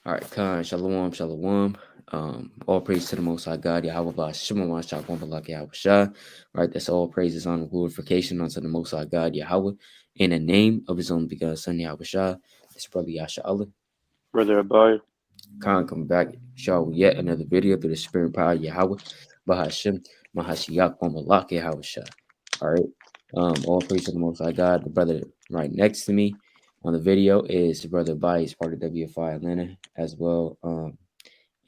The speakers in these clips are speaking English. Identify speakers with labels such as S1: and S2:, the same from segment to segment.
S1: All right, Khan, Shalom, Shalom. All praise to the Most High God, Yahweh Ba'ashem, Shakwan Balak Yahweh Shah. Right, that's all praises, honor, glorification unto the Most High God, Yahweh, in the name of His own begotten Son, Yahweh Shah. This brother Yasha Allah.
S2: Brother Abai.
S1: Khan, come back, show yet another video through the spirit and power of Yahweh, Bahashem, Mahashiach, Malak Yahweh Shah. All right, all praise to the Most High God. The brother right next to me on the video is the brother Bai. He's part of WFI Atlanta as well.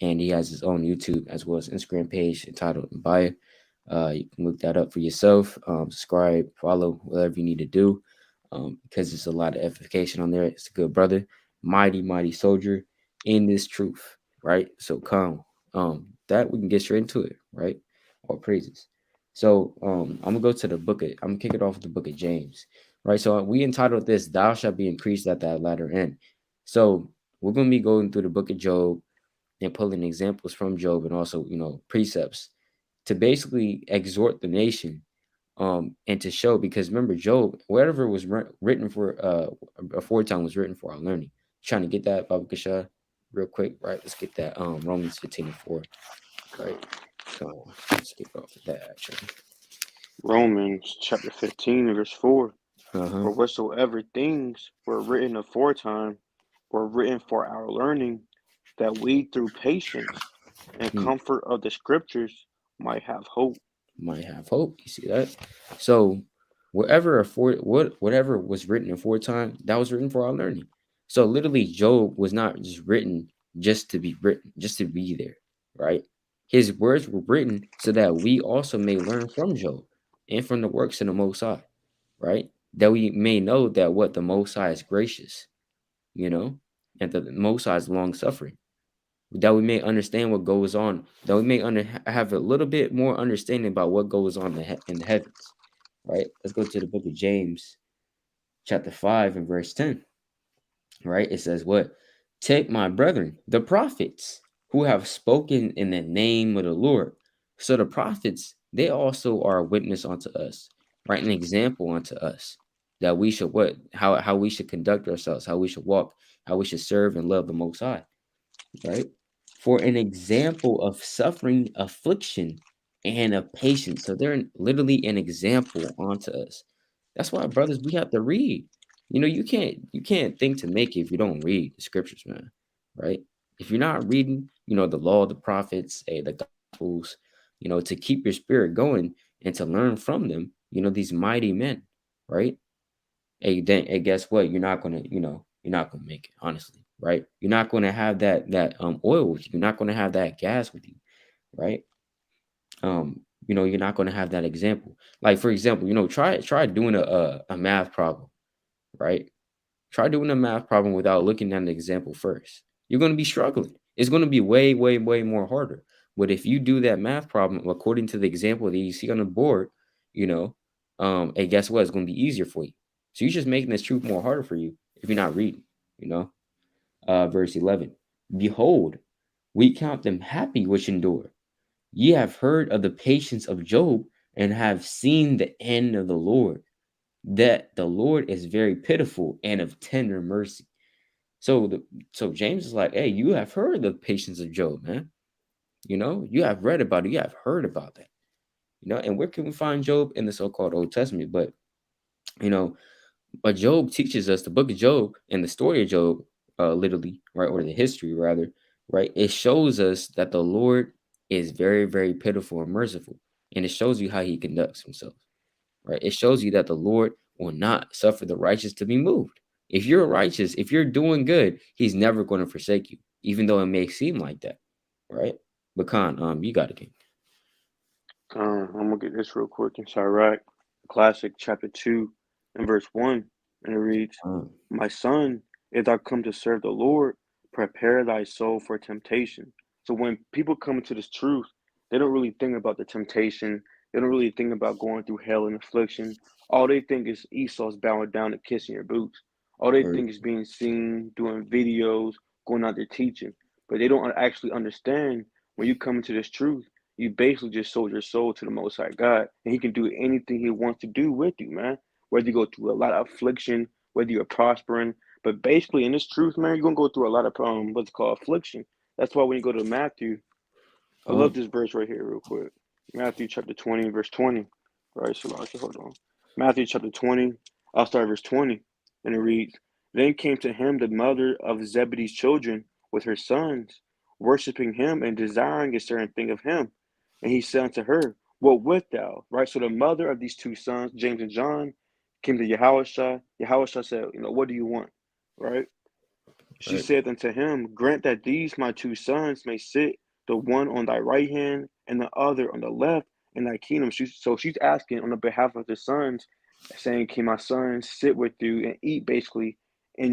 S1: And he has his own YouTube as well as Instagram page entitled Bio. You can look that up for yourself. Subscribe, follow, whatever you need to do, because there's a lot of edification on there. It's a good brother, mighty, mighty soldier in this truth, right? So come, that we can get straight into it, right? All praises. So I'm gonna go to the book. I'm gonna kick it off with the book of James, right? So we entitled this "Thou shalt be increased at that latter end." So we're gonna be going through the book of Job and pulling examples from Job and also, precepts to basically exhort the nation, and to show, because remember, Job, whatever was written for aforetime was written for our learning. Trying to get that, Baba Kasha, real quick, right? Let's get that Romans 15:4, right? Let's kick off with that actually.
S2: Romans chapter 15, verse 4.
S1: Uh-huh.
S2: For whatsoever things were written aforetime were written for our learning, that we through patience and
S1: Hmm.
S2: comfort of the scriptures might have hope.
S1: Might have hope. You see that? So whatever was written aforetime, that was written for our learning. So literally, Job was not just written just to be written, just to be there, right? His words were written so that we also may learn from Job and from the works of the Most High, right? That we may know that what the Most High is gracious, and that the Most High is long suffering, that we may understand what goes on, that we may have a little bit more understanding about what goes on in the heavens, right? Let's go to the book of James, chapter 5 and verse 10, right? It says what? Take my brethren, the prophets, who have spoken in the name of the Lord. So the prophets, they also are a witness unto us, right? An example unto us that we should how we should conduct ourselves, how we should walk, how we should serve and love the Most High, right? For an example of suffering, affliction, and of patience. So they're literally an example onto us. That's why, brothers, we have to read. You can't think to make it if you don't read the scriptures, man. Right? If you're not reading, the law, the prophets, the gospels, to keep your spirit going and to learn from them, these mighty men, right? Hey, guess what? You're not gonna make it, honestly, right? You're not gonna have that oil with you. You're not gonna have that gas with you, right? You're not gonna have that example. Like, for example, try doing a math problem, right? Try doing a math problem without looking at an example first. You're gonna be struggling. It's gonna be way, way, way more harder. But if you do that math problem according to the example that you see on the board, you know, and guess what? It's gonna be easier for you. So you're just making this truth more harder for you if you're not reading, you know. Verse 11. Behold, we count them happy which endure. Ye have heard of the patience of Job and have seen the end of the Lord, that the Lord is very pitiful and of tender mercy. So James is like, hey, you have heard the patience of Job, man. You have read about it, you have heard about that. And where can we find Job? In the so-called Old Testament? You know, but Job teaches us, the book of Job and the story of Job, literally, right, or the history rather, right? It shows us that the Lord is very, very pitiful and merciful, and it shows you how he conducts himself, right? It shows you that the Lord will not suffer the righteous to be moved. If you're righteous, if you're doing good, he's never going to forsake you, even though it may seem like that, right? But Khan, you got it, King.
S2: I'm going to get this real quick in Sirach, classic chapter 2 and verse 1. And it reads,
S1: Um,
S2: My son, if thou come to serve the Lord, prepare thy soul for temptation. So when people come into this truth, they don't really think about the temptation. They don't really think about going through hell and affliction. All they think is Esau's bowing down and kissing your boots. All they
S1: or,
S2: think is being seen, doing videos, going out there teaching. But they don't actually understand when you come into this truth, you basically just sold your soul to the Most High God, and He can do anything He wants to do with you, man. Whether you go through a lot of affliction, whether you're prospering, But basically, in this truth, man, you're gonna go through a lot of what's called affliction. That's why when you go to Matthew, I love
S1: Um,
S2: this verse right here, real quick. Matthew chapter 20, verse 20. Right, so hold on. Matthew chapter 20, I'll start verse 20, and it reads, Then came to him the mother of Zebedee's children with her sons, worshiping him and desiring a certain thing of him. And he said unto her, What wilt thou? Right, so the mother of these two sons, James and John, came to Yahushua. Yahushua said, What do you want? Right? She
S1: right,
S2: said unto him, Grant that these my two sons may sit, the one on thy right hand and the other on the left in thy kingdom. So she's asking on the behalf of the sons, saying, Can my sons sit with you and eat basically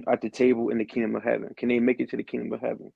S2: at the table in the kingdom of heaven? Can they make it to the kingdom of heaven?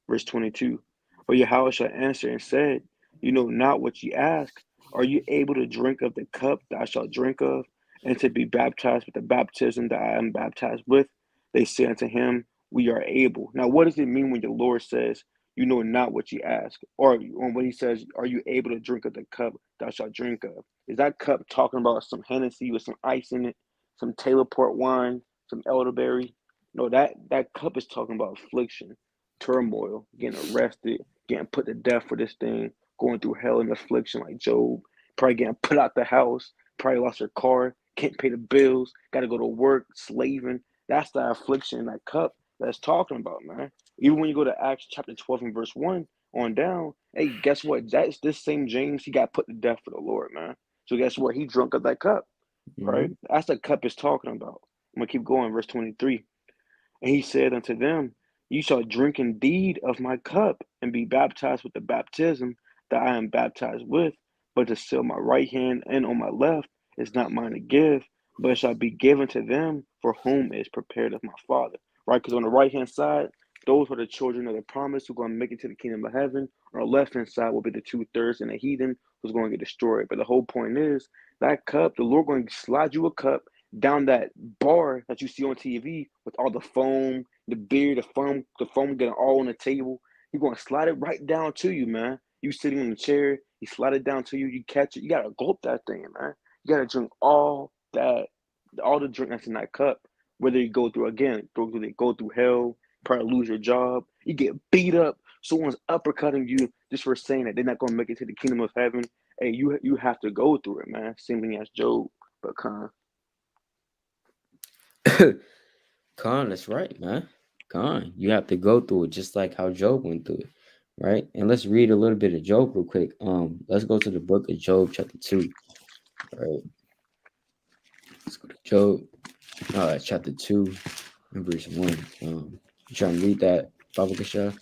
S2: Verse 22. But Yahweh shall answer and said, You know not what ye ask. Are you able to drink of the cup that I shall drink of, and to be baptized with the baptism that I am baptized with? They said unto him, We are able. Now, what does it mean when the Lord says, You know not what you ask? Or when he says, Are you able to drink of the cup thou shalt drink of? Is that cup talking about some Hennessy with some ice in it, some Taylor port wine, some elderberry? No, that cup is talking about affliction, turmoil, getting arrested, getting put to death for this thing, going through hell and affliction like Job, probably getting put out the house, probably lost her car, can't pay the bills, got to go to work, slaving. That's the affliction in that cup that's talking about, man. Even when you go to Acts chapter 12 and verse 1 on down, hey, guess what? That's this same James, he got put to death for the Lord, man. So guess what? He drunk of that cup, right?
S1: mm-hmm,
S2: That's the cup it's talking about. I'm gonna keep going, verse 23. And he said unto them, You shall drink indeed of my cup, and be baptized with the baptism that I am baptized with. But to sit on my right hand and on my left is not mine to give, but it shall be given to them for whom it is prepared of my Father. Right? Because on the right hand side, those are the children of the promise who are going to make it to the kingdom of heaven. On the left hand side will be the two-thirds and the heathen who's going to get destroyed. But the whole point is that cup, the Lord going to slide you a cup down that bar that you see on TV with all the foam, the beer, the foam getting all on the table. He's gonna slide it right down to you, man. You sitting in the chair, he slide it down to you, you catch it, you gotta gulp that thing, man. You gotta drink all the drink that's in that cup. Whether you go through again, go through hell, probably lose your job, you get beat up, someone's uppercutting you just for saying that they're not gonna make it to the kingdom of heaven. Hey, you have to go through it, man. Same thing as Job, but
S1: Con, that's right, man. Con, you have to go through it just like how Job went through it, right? And let's read a little bit of Job real quick. Let's go to the book of Job, chapter 2. Right, let's go to Job, chapter 2, and verse 1. You trying to read that, Baba Kasha?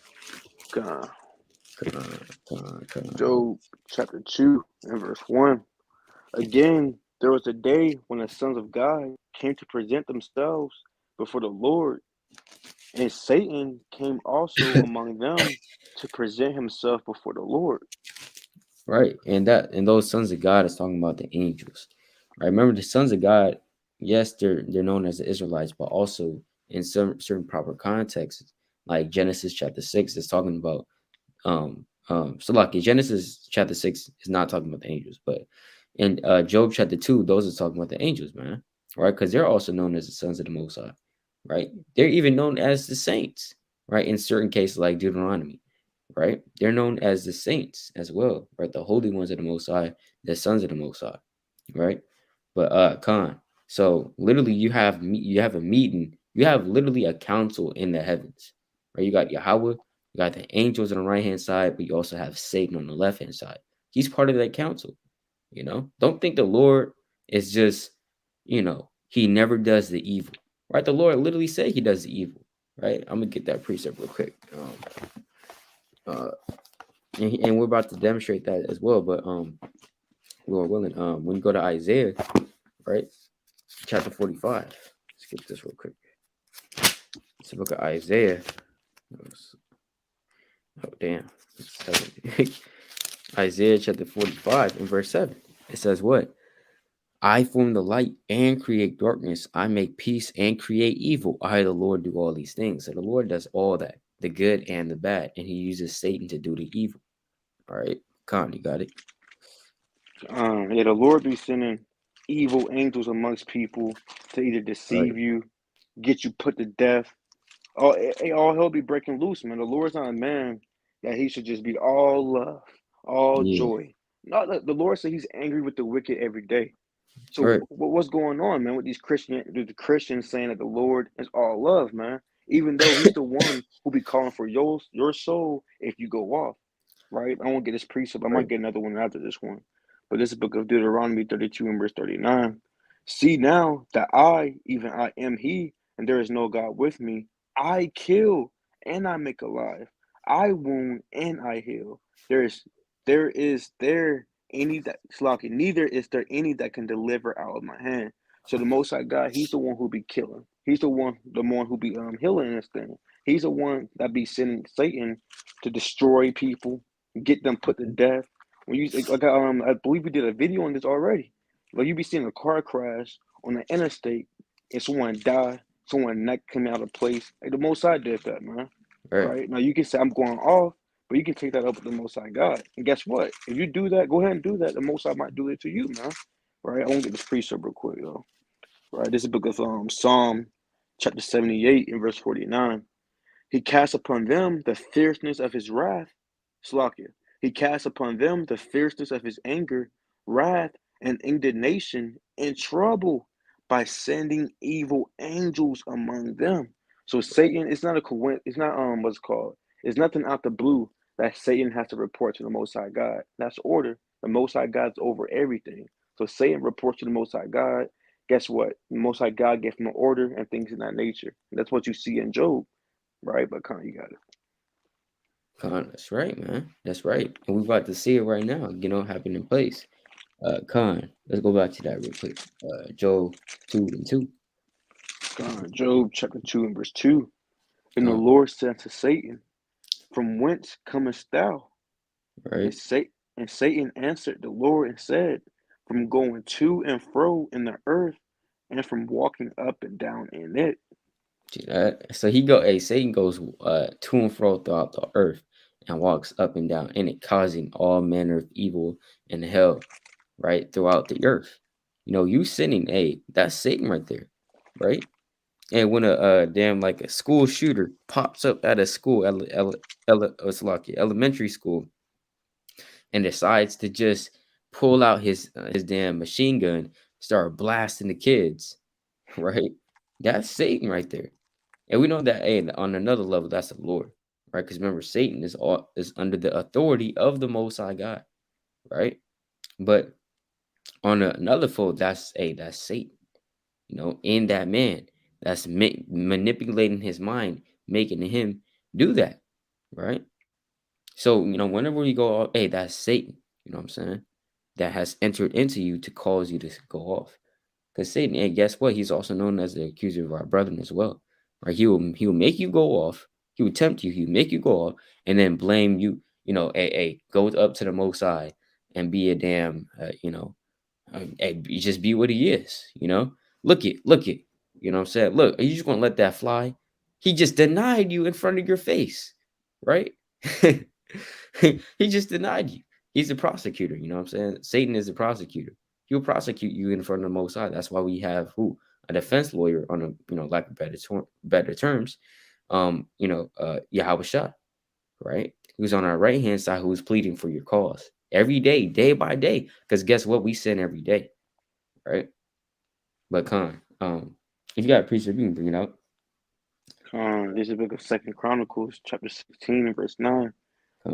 S2: uh,
S1: Con.
S2: Job chapter 2 and verse 1. Again, there was a day when the sons of God came to present themselves before the Lord, and Satan came also among them to present himself before the Lord.
S1: Right, and those sons of God is talking about the angels. Right, remember the sons of God. Yes, they're known as the Israelites, but also in some certain proper contexts, like Genesis chapter 6 is talking about so like in Genesis chapter 6 is not talking about the angels, but in Job chapter 2, those are talking about the angels, man. Right, because they're also known as the sons of the Most High. Right, they're even known as the saints. Right, in certain cases like Deuteronomy, right? They're known as the saints as well, right? The holy ones of the Most High, the sons of the Most High, right? But Khan, so literally you have a meeting, you have literally a council in the heavens, right? You got Yahweh, you got the angels on the right hand side, but you also have Satan on the left hand side. He's part of that council, you know. Don't think the Lord is just, he never does the evil, right? The Lord literally said he does the evil, right? I'm gonna get that precept real quick. Uh, and we're about to demonstrate that as well. But Lord willing, when you go to Isaiah, right, chapter 45, let's get this real quick. It's the book of Isaiah. Oh damn, Isaiah chapter 45 and verse 7. It says what? I form the light and create darkness. I make peace and create evil. I, the Lord, do all these things. So the Lord does all that, the good and the bad, and he uses Satan to do the evil. All right, Con, you got it.
S2: Yeah, the Lord be sending evil angels amongst people to either
S1: All right.
S2: deceive you. get you put to death. All hell be breaking loose, man. The Lord's not a man that he should just be all love, all
S1: Yeah.
S2: joy. Not the Lord said he's angry with the wicked every day. So
S1: Right.
S2: what's going on, man, with the Christians saying that the Lord is all love, man? Even though he's the one who be calling for your soul if you go off, right? I won't get this precept. I might
S1: Right.
S2: get another one after this one. But this is the book of Deuteronomy 32 and verse 39. See now that I, even I am he, and there is no God with me. I kill and I make alive. I wound and I heal. There is there any that Slocky, neither is there any that can deliver out of my hand. So the Most High God, He's the one who be killing. He's the one who be healing this thing. He's the one that be sending Satan to destroy people, get them put to
S1: Mhm.
S2: death. When you like, I believe we did a video on this already. Like you be seeing a car crash on the interstate and someone die, someone neck come out of place. Like the Most High did that, man.
S1: Right.
S2: Right now, you can say I'm going off, but you can take that up with the Most High God. And guess what? If you do that, go ahead and do that. The Most High might do it to you, man. Right? I won't get this precept real quick though. Right? This is the book of Psalm, chapter 78 and verse 49. He casts upon them the fierceness of his wrath. Slakia. He casts upon them the fierceness of his anger, wrath, and indignation and trouble by sending evil angels among them. So Satan, it's not a coincidence. It's not what's it called. It's nothing out the blue that Satan has to report to the Most High God. That's order. The Most High God's over everything. So Satan reports to the Most High God. Guess what? The Most High God gave him an order and things in that nature. That's what you see in Job. Right, but Con, you got it.
S1: Con, that's right, man. That's right. And we're about to see it right now, happen in place. Con, let's go back to that real quick. Joel 2 and 2.
S2: Con, Job chapter 2 and verse 2. And the
S1: Con,
S2: Lord said to Satan, from whence comest thou? And,
S1: right?
S2: Sa- and Satan answered the Lord and said, from going to and fro in the earth and from walking up and down in it.
S1: See that? So he go, hey, Satan goes to and fro throughout the earth and walks up and down in it, causing all manner of evil and hell, right, throughout the earth. You sinning, hey, that's Satan right there, right? And when a damn like a school shooter pops up at a school, it's like elementary school, and decides to just pull out his damn machine gun, start blasting the kids, right? That's Satan right there. And we know that, hey, on another level, that's the Lord, right? Because remember, Satan is under the authority of the Most High God, right? But on another fold, that's Satan, in that man, that's manipulating his mind, making him do that, right? So whenever we go, hey, that's Satan. You know what I'm saying? That has entered into you to cause you to go off. Because Satan, and guess what? He's also known as the accuser of our brethren as well. Right? He will make you go off. He will tempt you. He will make you go off, and then blame you. Hey, go up to the Most High and be a damn, hey, just be what he is. Look it. You know what I'm saying? Look, are you just gonna let that fly? He just denied you in front of your face, right? He just denied you. He's the prosecutor. You know what I'm saying? Satan is the prosecutor. He'll prosecute you in front of the Most High. That's why we have who a defense lawyer on a lack of better terms. Yahweh Shah, right? Who's on our right hand side, who is pleading for your cause every day by day. Because guess what? We sin every day, right? But if you got a precept, you can bring it out.
S2: This is the book of Second Chronicles, chapter 16 and verse 9.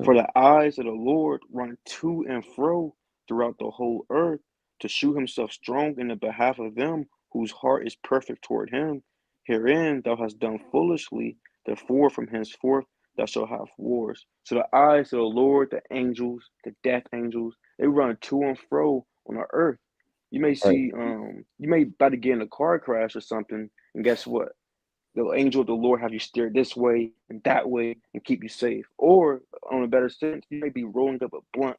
S2: For
S1: Con,
S2: the eyes of the Lord run to and fro throughout the whole earth to shew himself strong in the behalf of them whose heart is perfect toward him. Herein thou hast done foolishly, therefore from henceforth thou shalt have wars. So the eyes of the Lord, the angels, the death angels, they run to and fro on the earth. You may
S1: right,
S2: see, you may about to get in a car crash or something, and guess what? The angel of the Lord have you steer this way and that way and keep you safe. Or on a better sense, you may be rolling up a blunt.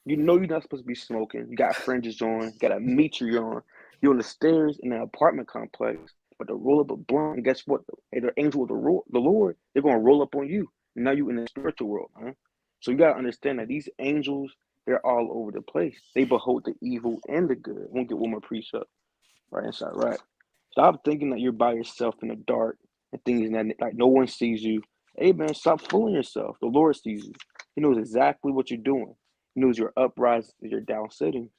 S2: You know you're not supposed to be smoking. You got fringes on, you got a meter on. You're on the stairs in an apartment complex, but to roll up a blunt, and guess what? Hey, the angel of the Lord, they're gonna roll up on you. And now you in the spiritual world, man. So you gotta understand that these angels, they're all over the place. They behold the evil and the good. I won't get one more precept right inside, right? Stop thinking that you're by yourself in the dark and thinking that like no one sees you. Hey man, stop fooling yourself. The Lord sees you. He knows exactly what you're doing. He knows your uprising and your down sitting.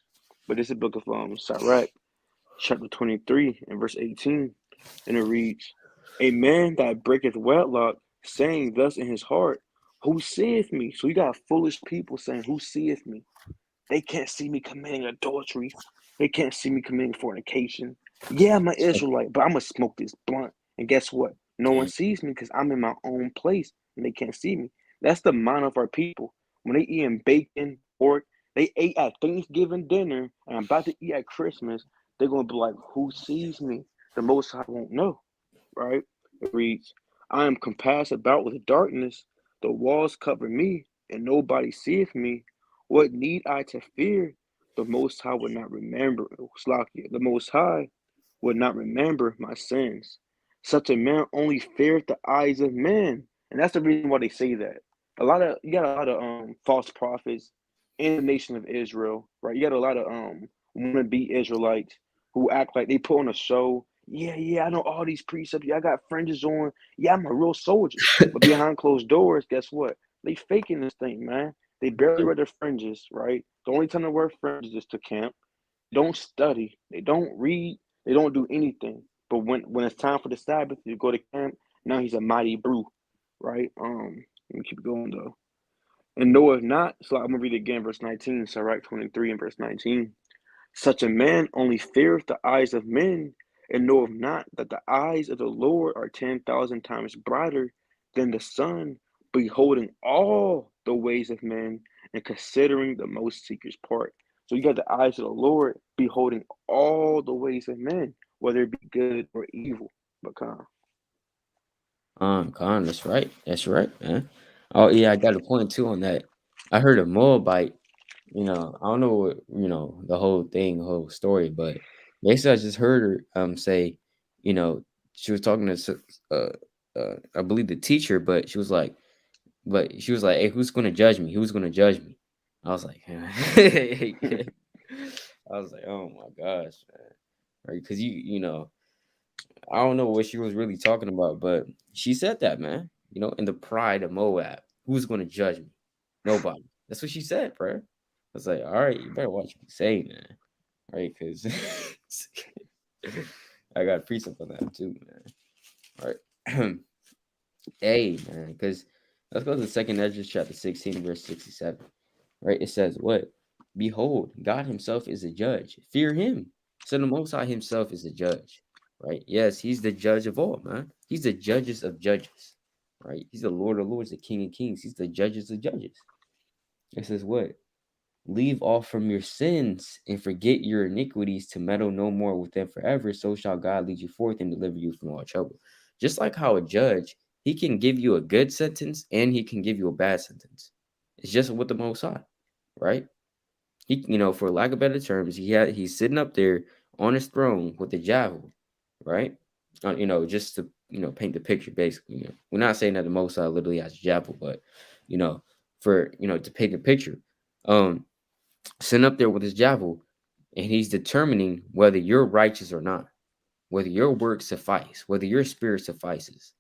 S2: But this is the book of Sirach, chapter 23 and verse 18. And it reads, A man that breaketh wedlock, saying thus in his heart, Who seeth me? So you got foolish people saying, Who seeth me? They can't see me committing adultery. They can't see me committing fornication. Yeah, I'm an Israelite, but I'm gonna smoke this blunt. And guess what? No one sees me because I'm in my own place and they can't see me. That's the mind of our people. When they eating bacon, pork, they ate at Thanksgiving dinner and I'm about to eat at Christmas, they're gonna be like, Who sees me? The most high won't know, right? It reads, I am compassed about with darkness, the walls cover me, and nobody seeth me. What need I to fear? The Most High would not remember, Slakia, the Most High would not remember my sins. Such a man only feareth the eyes of men. And that's the reason why they say that. You got a lot of false prophets in the nation of Israel, right? You got a lot of wannabe Israelites who act like they put on a show. Yeah, yeah, I know all these precepts. Yeah, I got fringes on. Yeah, I'm a real soldier. But behind closed doors, guess what? They faking this thing, man. They barely wear their fringes, right? The only time they wear fringes is to camp. They don't study. They don't read. They don't do anything. But when it's time for the Sabbath, you go to camp. Now he's a mighty brew, right? Let me keep going though. And knoweth not. So I'm gonna read it again, verse 19. Sirach 23 and verse 19. Such a man only feareth the eyes of men, and knoweth not that the eyes of the Lord are 10,000 times brighter than the sun, beholding all the ways of men and considering the most seeker's part. So you got the eyes of the Lord beholding all the ways of men, whether it be good or evil. But
S1: Con, that's right. That's right, man. Oh yeah, I got a point too on that. I heard a Moabite, I don't know what, the whole thing, the whole story, but basically I just heard her say, you know, she was talking to I believe the teacher, but she was like, "Hey, who's gonna judge me? Who's gonna judge me?" I was like, I was like, "Oh my gosh, man!" Right? Because I don't know what she was really talking about, but she said that, man. In the pride of Moab, who's gonna judge me? Nobody. That's what she said, bro. I was like, all right, you better watch what you say, man. Right? Because I got a precept on that too, man. All right. Hey, man, because let's go to the second Ezra chapter 16, verse 67. Right? It says, what? Behold, God himself is a judge. Fear him. So the Most High himself is a judge. Right? Yes, he's the judge of all, man. He's the judges of judges. Right? He's the Lord of lords, the King of kings. He's the judges of judges. It says, what? Leave off from your sins and forget your iniquities to meddle no more with them forever. So shall God lead you forth and deliver you from all trouble. Just like how a judge, he can give you a good sentence and he can give you a bad sentence. It's just with the Most High, right? For lack of better terms, he's sitting up there on his throne with the javelin, right? Just to paint the picture. Basically, we're not saying that the Most High literally has a javelin, but you know, to paint a picture, um, sitting up there with his javelin, and he's determining whether you're righteous or not, whether your works suffice, whether your spirit suffices.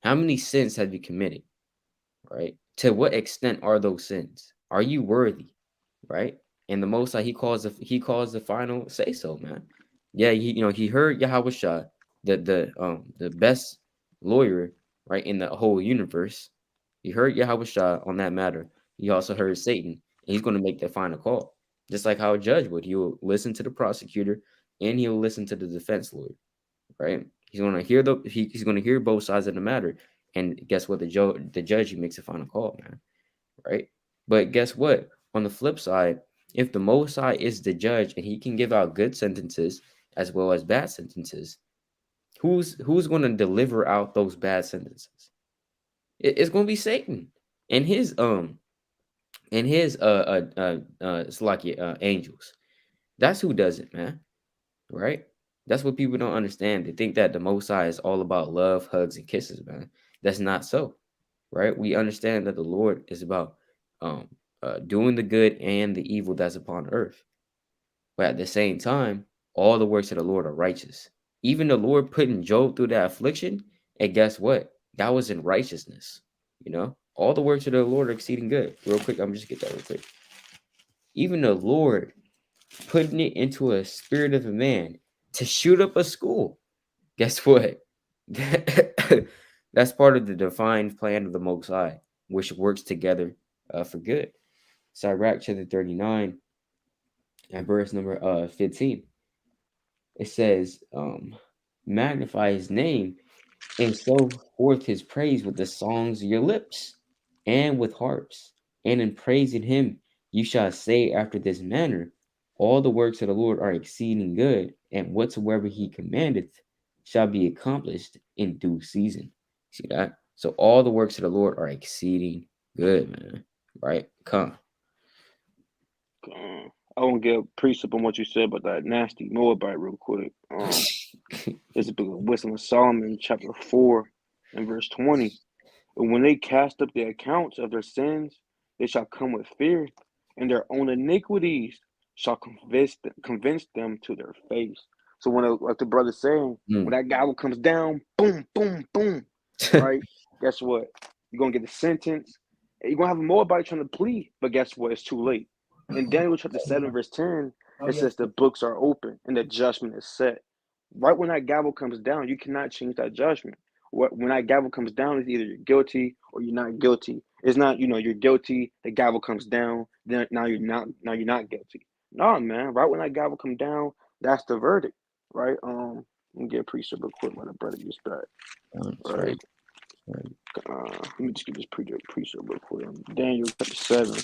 S1: How many sins have you committed, right? To what extent are those sins? Are you worthy? Right? And the Most High, he calls the final say so, man. Yeah, he heard Yahweh Shah, the best lawyer, right, in the whole universe. He heard Yahweh Shah on that matter. He also heard Satan, and he's going to make the final call, just like how a judge would. He will listen to the prosecutor, and he'll listen to the defense lawyer, right? He's going to hear both sides of the matter, and guess what? The judge he makes a final call, man, right? But guess what? On the flip side, if the Most High is the judge and he can give out good sentences as well as bad sentences, who's going to deliver out those bad sentences? It's going to be Satan and his angels. That's who does it, man. Right? That's what people don't understand. They think that the Most High is all about love, hugs, and kisses, man. That's not so, right? We understand that the Lord is about um, doing the good and the evil that's upon earth. But at the same time, all the works of the Lord are righteous. Even the Lord putting Job through that affliction, and guess what? That was in righteousness. All the works of the Lord are exceeding good. Real quick, I'm just get that real quick. Even the Lord putting it into a spirit of a man to shoot up a school. Guess what? That's part of the divine plan of the Most High, which works together for good. Sirach chapter 39 and verse number 15. It says, magnify his name and show forth his praise with the songs of your lips and with harps. And in praising him, you shall say after this manner, all the works of the Lord are exceeding good, and whatsoever he commandeth shall be accomplished in due season. See that? So all the works of the Lord are exceeding good, man. Right? Come.
S2: I want to get a precept on what you said about that nasty Moabite real quick. It's a book of Wisdom of Solomon, chapter 4 and verse 20. And when they cast up the accounts of their sins, they shall come with fear, and their own iniquities shall convince them to their face. So when, like the brother's saying, when
S1: Mm.
S2: that gavel comes down, boom, boom, boom, right? Guess what? You're gonna get the sentence. And you're gonna have a Moabite trying to plead, but guess what? It's too late. In Daniel chapter 7, verse 10, it says the books are open and the judgment is set. Right when that gavel comes down, you cannot change that judgment. When that gavel comes down, it's either you're guilty or you're not guilty. It's not, you're guilty. The gavel comes down. Then now you're not. Now you're not guilty. No, man. Right when that gavel come down, that's the verdict, right? Let me get a precept real quick when the brother gets back.
S1: That's
S2: Right.
S1: right. Right.
S2: Let me just get this precept real quick. Daniel chapter 7.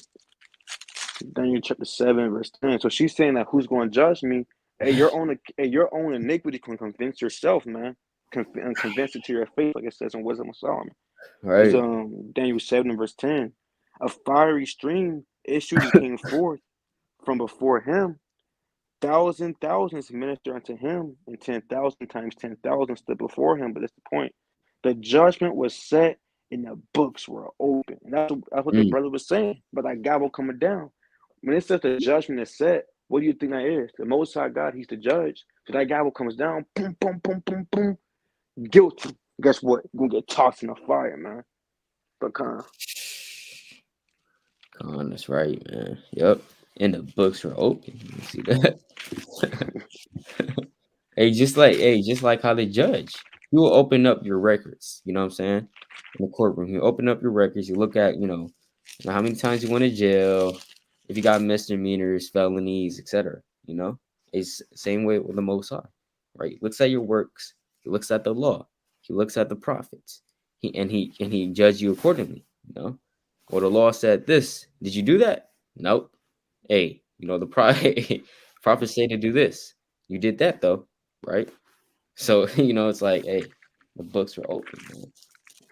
S2: Daniel chapter 7, verse 10. So she's saying that who's going to judge me? Your own iniquity can convince yourself, man. Convince it to your face, like it says in Wisdom of Solomon. It's
S1: Right.
S2: Daniel 7 verse 10. A fiery stream issued and came forth from before him. Thousands minister unto him, and 10,000 times 10,000 stood before him. But that's the point. The judgment was set, and the books were open. And that's what the
S1: Mm.
S2: brother was saying. But that gavel coming down. When it says the judgment is set, what do you think that is? The Most High God, He's the judge. So that gavel comes down, boom, boom, boom, boom, boom. Guilty. Guess what? You're gonna get tossed in the fire, man. But
S1: Con, that's right, man. Yep. And the books were open. You see that? Just like how they judge. You will open up your records, you know what I'm saying? In the courtroom. You open up your records, you look at, how many times you went to jail, if you got misdemeanors, felonies, etc. You know? It's the same way with the Most High. Right? He looks at your works, he looks at the law, he looks at the prophets. He judge you accordingly, you know? Well, the law said this. Did you do that? Nope. Hey, the prophet say to do this. You did that though, right? So it's like, hey, the books were open, man.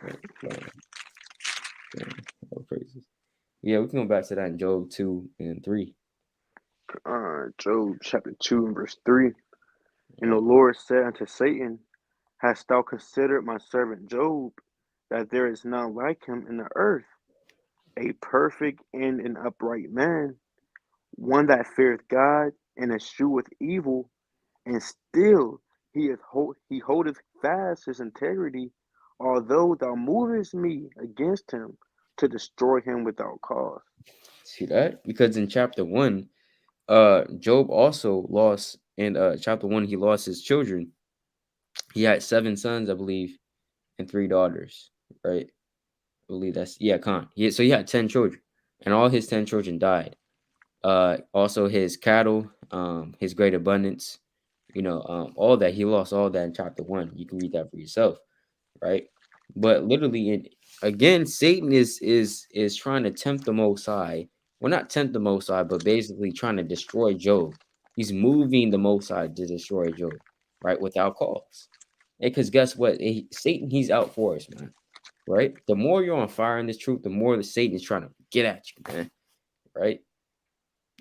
S1: Right? All praises. Yeah, we can go back to that in Job 2 and 3.
S2: Job chapter 2 and verse 3. And the Lord said unto Satan, Hast thou considered my servant Job, that there is none like him in the earth, a perfect and an upright man, one that feareth God and escheweth evil, and still he holdeth fast his integrity, although thou movest me against him to destroy him without cause.
S1: See that? Because in chapter 1, Job also lost in chapter 1 he lost his children. He had 7 sons, I believe, and 3 daughters, right? I believe that's Khan. So he had 10 children, and all his 10 children died. Also his cattle, his great abundance, all that he lost all that in chapter 1. You can read that for yourself, right? But literally, again, Satan is trying to tempt the Most High. Well, not tempt the Most High, but basically trying to destroy Job. He's moving the Most High to destroy Job, right? Without cause. Because guess what? Satan, he's out for us, man. Right? The more you're on fire in this truth, the more the Satan is trying to get at you, man. Right?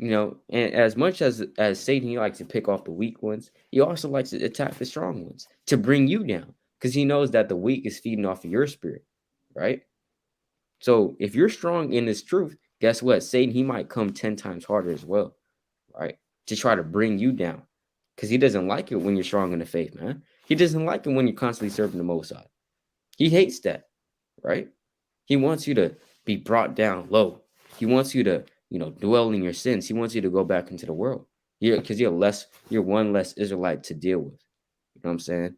S1: And as much as Satan, he likes to pick off the weak ones, he also likes to attack the strong ones to bring you down, because he knows that the weak is feeding off of your spirit, right? So if you're strong in this truth, guess what? Satan, he might come 10 times harder as well, right? To try to bring you down, because he doesn't like it when you're strong in the faith, man. He doesn't like it when you're constantly serving the Most High. He hates that, right? He wants you to be brought down low. He wants you to, dwell in your sins. He wants you to go back into the world. Because you're one less Israelite to deal with. You know what I'm saying?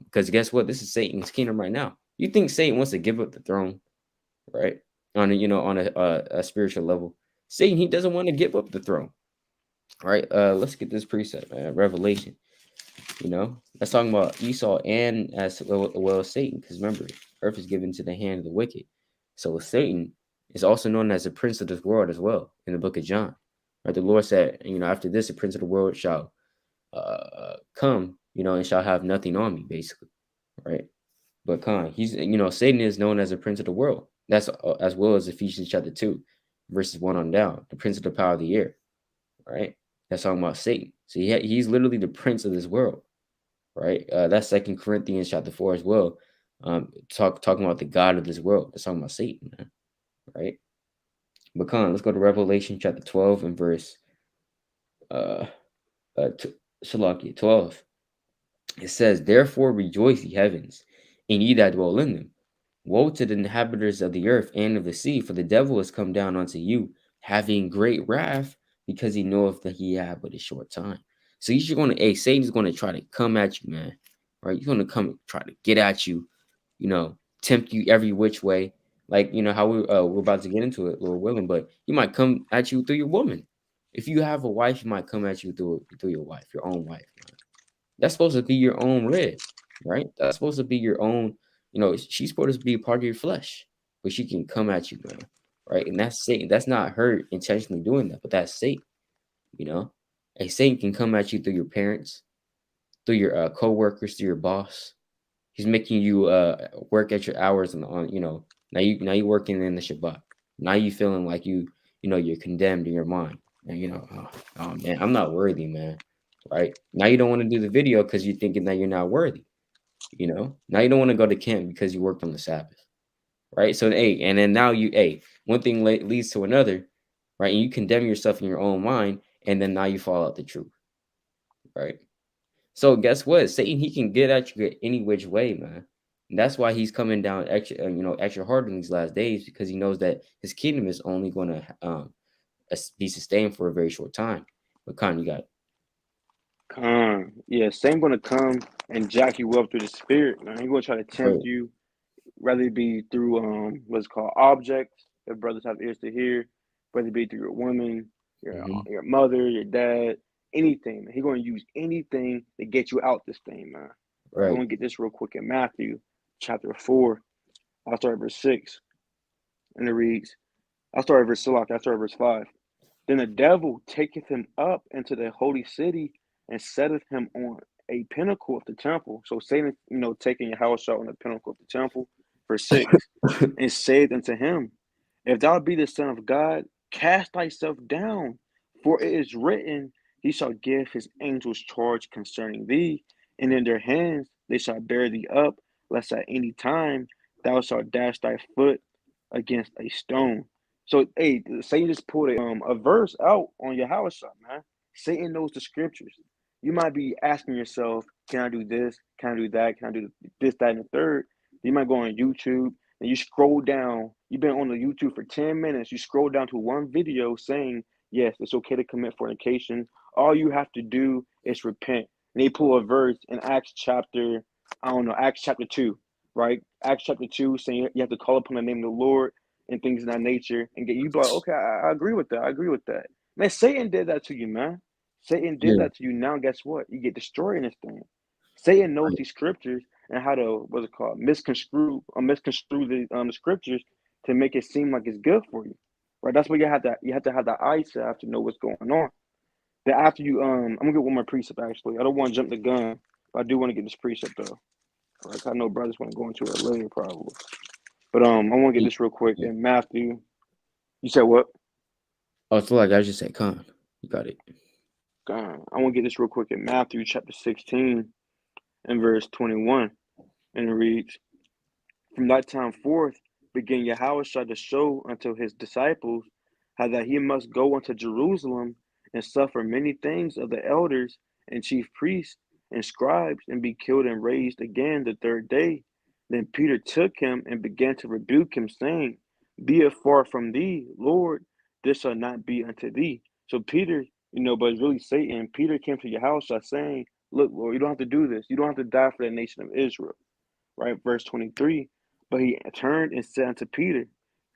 S1: Because guess what? This is Satan's kingdom right now. You think Satan wants to give up the throne, right? On a spiritual level. Satan, he doesn't want to give up the throne. Right? Let's get this precept, man. Revelation. That's talking about Esau and as well as Satan. Because remember, earth is given to the hand of the wicked. So Satan is also known as the prince of this world as well in the book of John. Right? The Lord said, after this, the prince of the world shall come, and shall have nothing on me, basically. Right? But he's, Satan is known as the prince of the world. That's as well as Ephesians chapter 2, verses 1 on down, the prince of the power of the air. Right? That's talking about Satan. So he's literally the prince of this world. Right? That's Second Corinthians chapter 4 as well. Talking about the God of this world. That's talking about Satan, man. Right? But let's go to Revelation chapter 12 and verse uh, 12. It says, "Therefore rejoice, ye heavens, and ye that dwell in them. Woe to the inhabitants of the earth and of the sea, for the devil is come down unto you, having great wrath, because he knoweth that he have but a short time." So he's going to, Satan's going to try to come at you, man. Right? He's going to come and try to get at you, tempt you every which way. Like, how we're about to get into it, Lord willing, but he might come at you through your woman. If you have a wife, he might come at you through your wife, your own wife. That's supposed to be your own rib, right? That's supposed to be your own, she's supposed to be a part of your flesh, but she can come at you, man, right? And that's Satan. That's not her intentionally doing that, but that's Satan, you know? And Satan can come at you through your parents, through your co-workers, through your boss. He's making you work at your hours on now you working in the Shabbat. Now you feeling like you're condemned in your mind. And oh man, I'm not worthy, man. Right? Now you don't want to do the video because you're thinking that you're not worthy. Now you don't want to go to camp because you worked on the Sabbath. Right? So and then now one thing leads to another, right? And you condemn yourself in your own mind, and then now you fall out the truth. Right? So guess what? Satan, he can get at you any which way, man. And that's why he's coming down extra hard in these last days, because he knows that his kingdom is only going to be sustained for a very short time. But you got it.
S2: Yeah, Satan gonna come and jack you up through the spirit, man. He gonna try to tempt
S1: Right.
S2: you, whether it be through what's called objects, if brothers have ears to hear, whether it be through your woman,
S1: Hmm.
S2: your mother, your dad, anything. Man. He gonna use anything to get you out this thing, man. Right. I
S1: Right.
S2: want to get this real quick in Matthew chapter 4. I'll start at verse 6, and it reads, I'll start at verse 5. Then the devil taketh him up into the holy city and setteth him on a pinnacle of the temple. So Satan, taking your house out on the pinnacle of the temple. Verse 6. And saith unto him, If thou be the Son of God, cast thyself down, for it is written, He shall give his angels charge concerning thee, and in their hands they shall bear thee up, lest at any time thou shalt dash thy foot against a stone. So, hey, Satan just pulled a verse out on your house shop, man. Satan knows the scriptures. You might be asking yourself, can I do this? Can I do that? Can I do this, that, and the third? You might go on YouTube and you scroll down. You've been on the YouTube for 10 minutes. You scroll down to one video saying, yes, it's okay to commit fornication. All you have to do is repent. And they pull a verse in Acts chapter, I don't know, Acts chapter 2, right? Acts chapter 2 saying you have to call upon the name of the Lord and things of that nature and get you like, okay, I agree with that. I agree with that. Man, Satan did that to you, man. Satan did
S1: Yeah.
S2: that to you. Now, guess what? You get destroyed in this thing. Satan knows
S1: Right.
S2: these scriptures and how to what's it called misconstrue the scriptures to make it seem like it's good for you, right? That's why you have to have the eyes to have to know what's going on. Then after you I'm gonna get one more precept actually. I don't want to jump the gun, but I do want to get this precept though. Right? I know brothers want to go into it later probably, but I want to get this real quick
S1: Yeah.
S2: in Matthew. You said what?
S1: Oh, so like I just said, you got it.
S2: I want to get this real quick in Matthew chapter 16 and verse 21, and it reads, From that time forth began Yahushua to show unto his disciples how that he must go unto Jerusalem and suffer many things of the elders and chief priests and scribes and be killed and raised again the third day. Then Peter took him and began to rebuke him, saying, Be it far from thee, Lord, this shall not be unto thee. So Peter, but it's really Satan. Peter came to Yahushua saying, Look, Lord, you don't have to do this. You don't have to die for the nation of Israel. Right? Verse 23. But he turned and said unto Peter,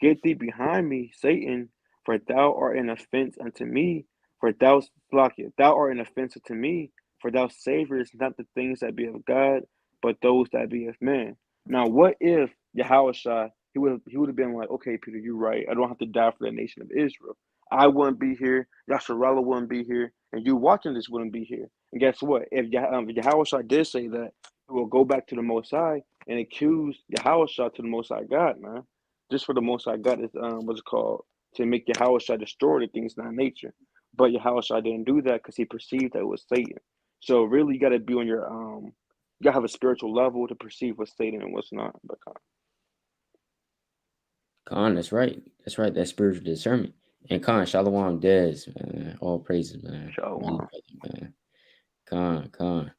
S2: Get thee behind me, Satan, for thou art an offense unto me, for thou art an offense unto me, for thou savorest not the things that be of God, but those that be of man. Now, what if Yahushua, he would have been like, okay, Peter, you're right. I don't have to die for the nation of Israel. I wouldn't be here. Yasharallah wouldn't be here, and you watching this wouldn't be here. And guess what? If Yahushua did say that, he will go back to the Most High and accuse Yahushua to the Most High God, man. Just for the Most High God is what's it called, to make Yahushua destroy the things not nature. But Yahushua didn't do that because he perceived that it was Satan. So really, you got to be on your you got to have a spiritual level to perceive what's Satan and what's not. But
S1: Khan, that's right. That's right. That's spiritual discernment. And Khan, Shalom Des, man. All praises, man.
S2: Shalom.
S1: Man. Khan.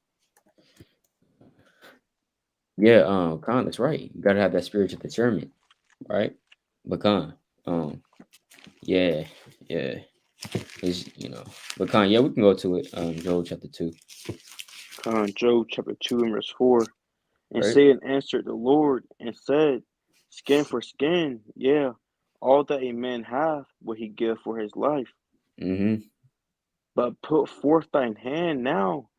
S1: Yeah, Khan, that's right. You gotta have that spiritual discernment, right? But Khan, yeah, yeah. Is but Khan, yeah, we can go to it. Joel chapter 2,
S2: Job chapter 2 and verse 4. And
S1: right?
S2: Satan answered the Lord and said, Skin for skin, yeah, all that a man hath will he give for his life.
S1: Mm-hmm.
S2: But put forth thine hand now,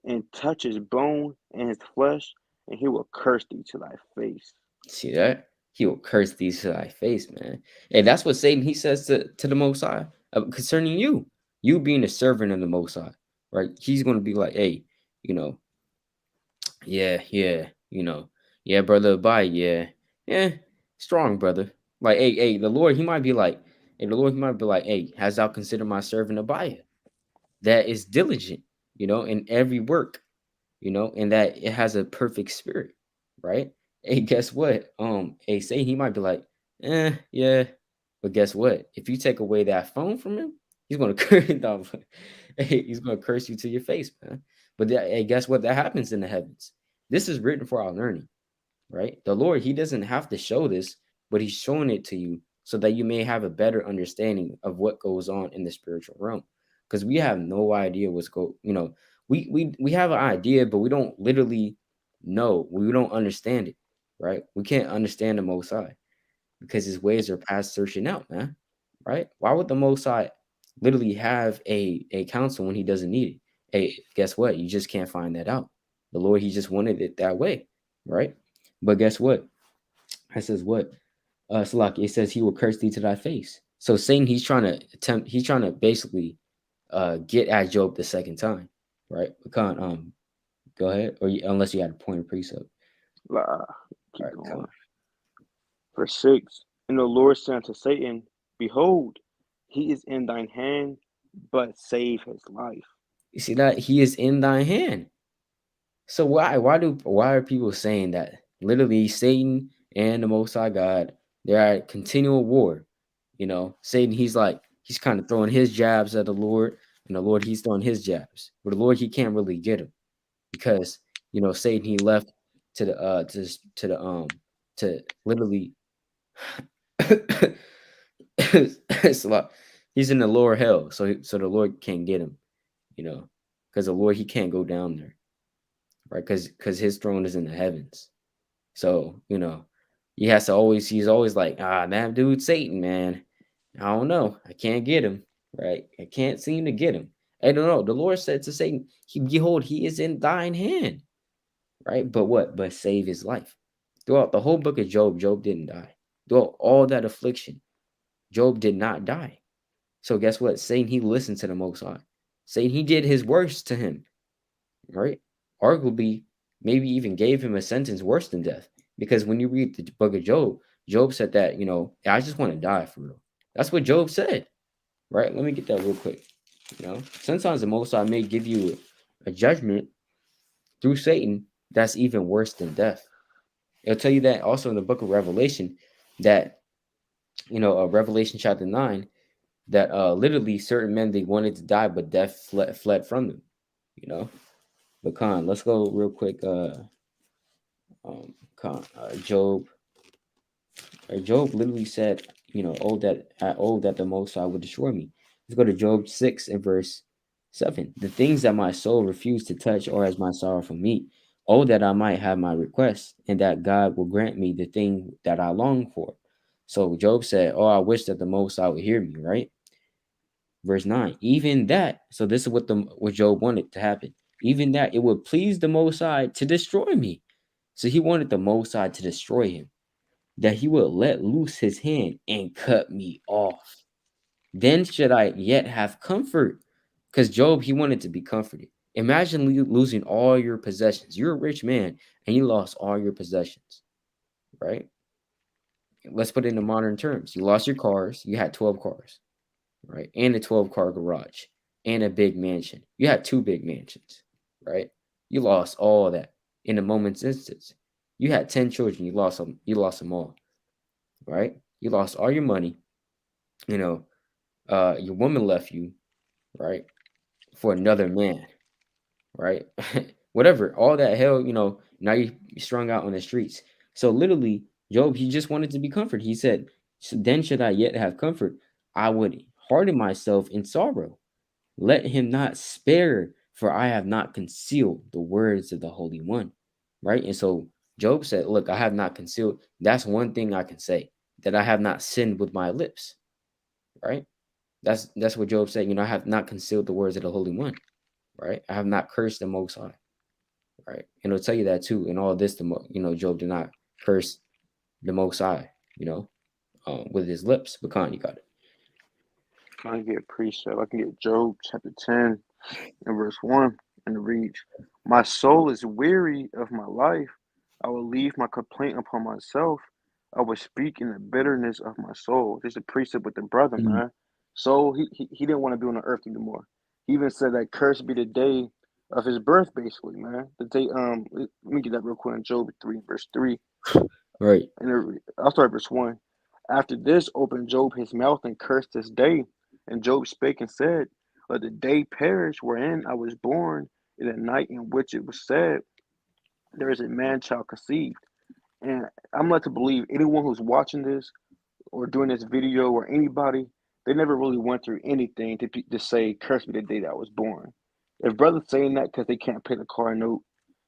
S2: and touch his bone and his flesh, and he will curse thee to thy face.
S1: See that? He will curse these to thy face, man. And that's what Satan he says to the Most High concerning you. You being a servant of the Most High, right? He's gonna be like, hey, you know, yeah, yeah, brother, bye, yeah, strong brother. Like, hey, the Lord, he might be like, hey, has thou considered my servant Abiah that is diligent, in every work, and that it has a perfect spirit, right? Hey, guess what? Hey, say he might be like, yeah, but guess what? If you take away that phone from him, he's gonna curse. No, hey, he's gonna curse you to your face, man. But hey, guess what? That happens in the heavens. This is written for our learning, right? The Lord, He doesn't have to show this, but He's showing it to you so that you may have a better understanding of what goes on in the spiritual realm. Because we have no idea we have an idea, but we don't literally know. We don't understand it, right? We can't understand the Most High because His ways are past searching out, man. Right? Why would the Most High literally have a counsel when He doesn't need it? Hey, guess what? You just can't find that out. The Lord, He just wanted it that way, right? But guess what? It says what? Salaki, it says he will curse thee to thy face. So Satan, he's trying to basically get at Job the second time, right? Khan, go ahead, unless you had a point of precept.
S2: Blah.
S1: All
S2: Keep
S1: right, Khan.
S2: going. Verse 6. And the Lord said unto Satan, Behold, he is in thine hand, but save his life.
S1: You see that he is in thy hand. So why are people saying that? Literally, Satan and the Most High God, they're at continual war. Satan, he's kind of throwing his jabs at the Lord, and the Lord, he's throwing his jabs. But the Lord, he can't really get him because Satan, he left to the to the to literally it's a lot. He's in the lower hell, so the Lord can't get him, because the Lord, he can't go down there, right? Because his throne is in the heavens. So, he's always like, that dude Satan, man. I don't know. I can't get him, right? I can't seem to get him. I don't know. The Lord said to Satan, behold, he is in thine hand, right? But what? But save his life. Throughout the whole book of Job, Job didn't die. Throughout all that affliction, Job did not die. So guess what? Satan, he listened to the Most High. Satan, he did his worst to him, right? Arguably, maybe even gave him a sentence worse than death. Because when you read the book of Job, Job said that, I just want to die for real. That's what Job said, right? Let me get that real quick. Sometimes the Most High may give you a judgment through Satan that's even worse than death. It'll tell you that also in the book of Revelation that, Revelation chapter 9, that literally certain men, they wanted to die, but death fled from them, you know? But Khan, let's go real quick. Job. Job literally said, oh that the Most High would destroy me. Let's go to Job 6 and verse 7. The things that my soul refused to touch are as my sorrowful meat. Oh, that I might have my request, and that God will grant me the thing that I long for. So Job said, oh, I wish that the Most High would hear me, right? Verse 9. Even that, so this is what Job wanted to happen. Even that it would please the Most High to destroy me. So he wanted the Most High to destroy him, that he would let loose his hand and cut me off. Then should I yet have comfort? Because Job, he wanted to be comforted. Imagine losing all your possessions. You're a rich man and you lost all your possessions, right? Let's put it into modern terms. You lost your cars. You had 12 cars, right? And a 12-car garage and a big mansion. You had two big mansions, right? You lost all of that in a moment's instance. You had 10 children. You lost them. You lost them all, right? You lost all your money. You know, your woman left you, right, for another man, right? Whatever, all that hell, now you're strung out on the streets. So literally, Job, he just wanted to be comforted. He said, so then should I yet have comfort? I would harden myself in sorrow. Let him not spare, for I have not concealed the words of the Holy One, right? And so Job said, look, I have not concealed. That's one thing I can say, that I have not sinned with my lips, right? That's what Job said. I have not concealed the words of the Holy One, right? I have not cursed the Most High, right? And it'll tell you that too. In all this, Job did not curse the Most High, with his lips. But Khan, you got it.
S2: I can get precept. I can get Job chapter 10 and verse 1, and it reads, my soul is weary of my life. I will leave my complaint upon myself. I will speak in the bitterness of my soul. There's a precept with the brother,
S1: Mhm.
S2: man. So he didn't want to be on the earth anymore. He even said that cursed be the day of his birth, basically, man. The day, let me get that real quick in Job 3, verse 3.
S1: Right.
S2: And I'll start verse 1. After this opened Job his mouth and cursed his day. And Job spake and said, let the day perish wherein I was born, in the night in which it was said, there is a man child conceived. And I'm led to believe anyone who's watching this or doing this video or anybody, they never really went through anything to say, curse me the day that I was born. If brothers saying that because they can't pay the car note,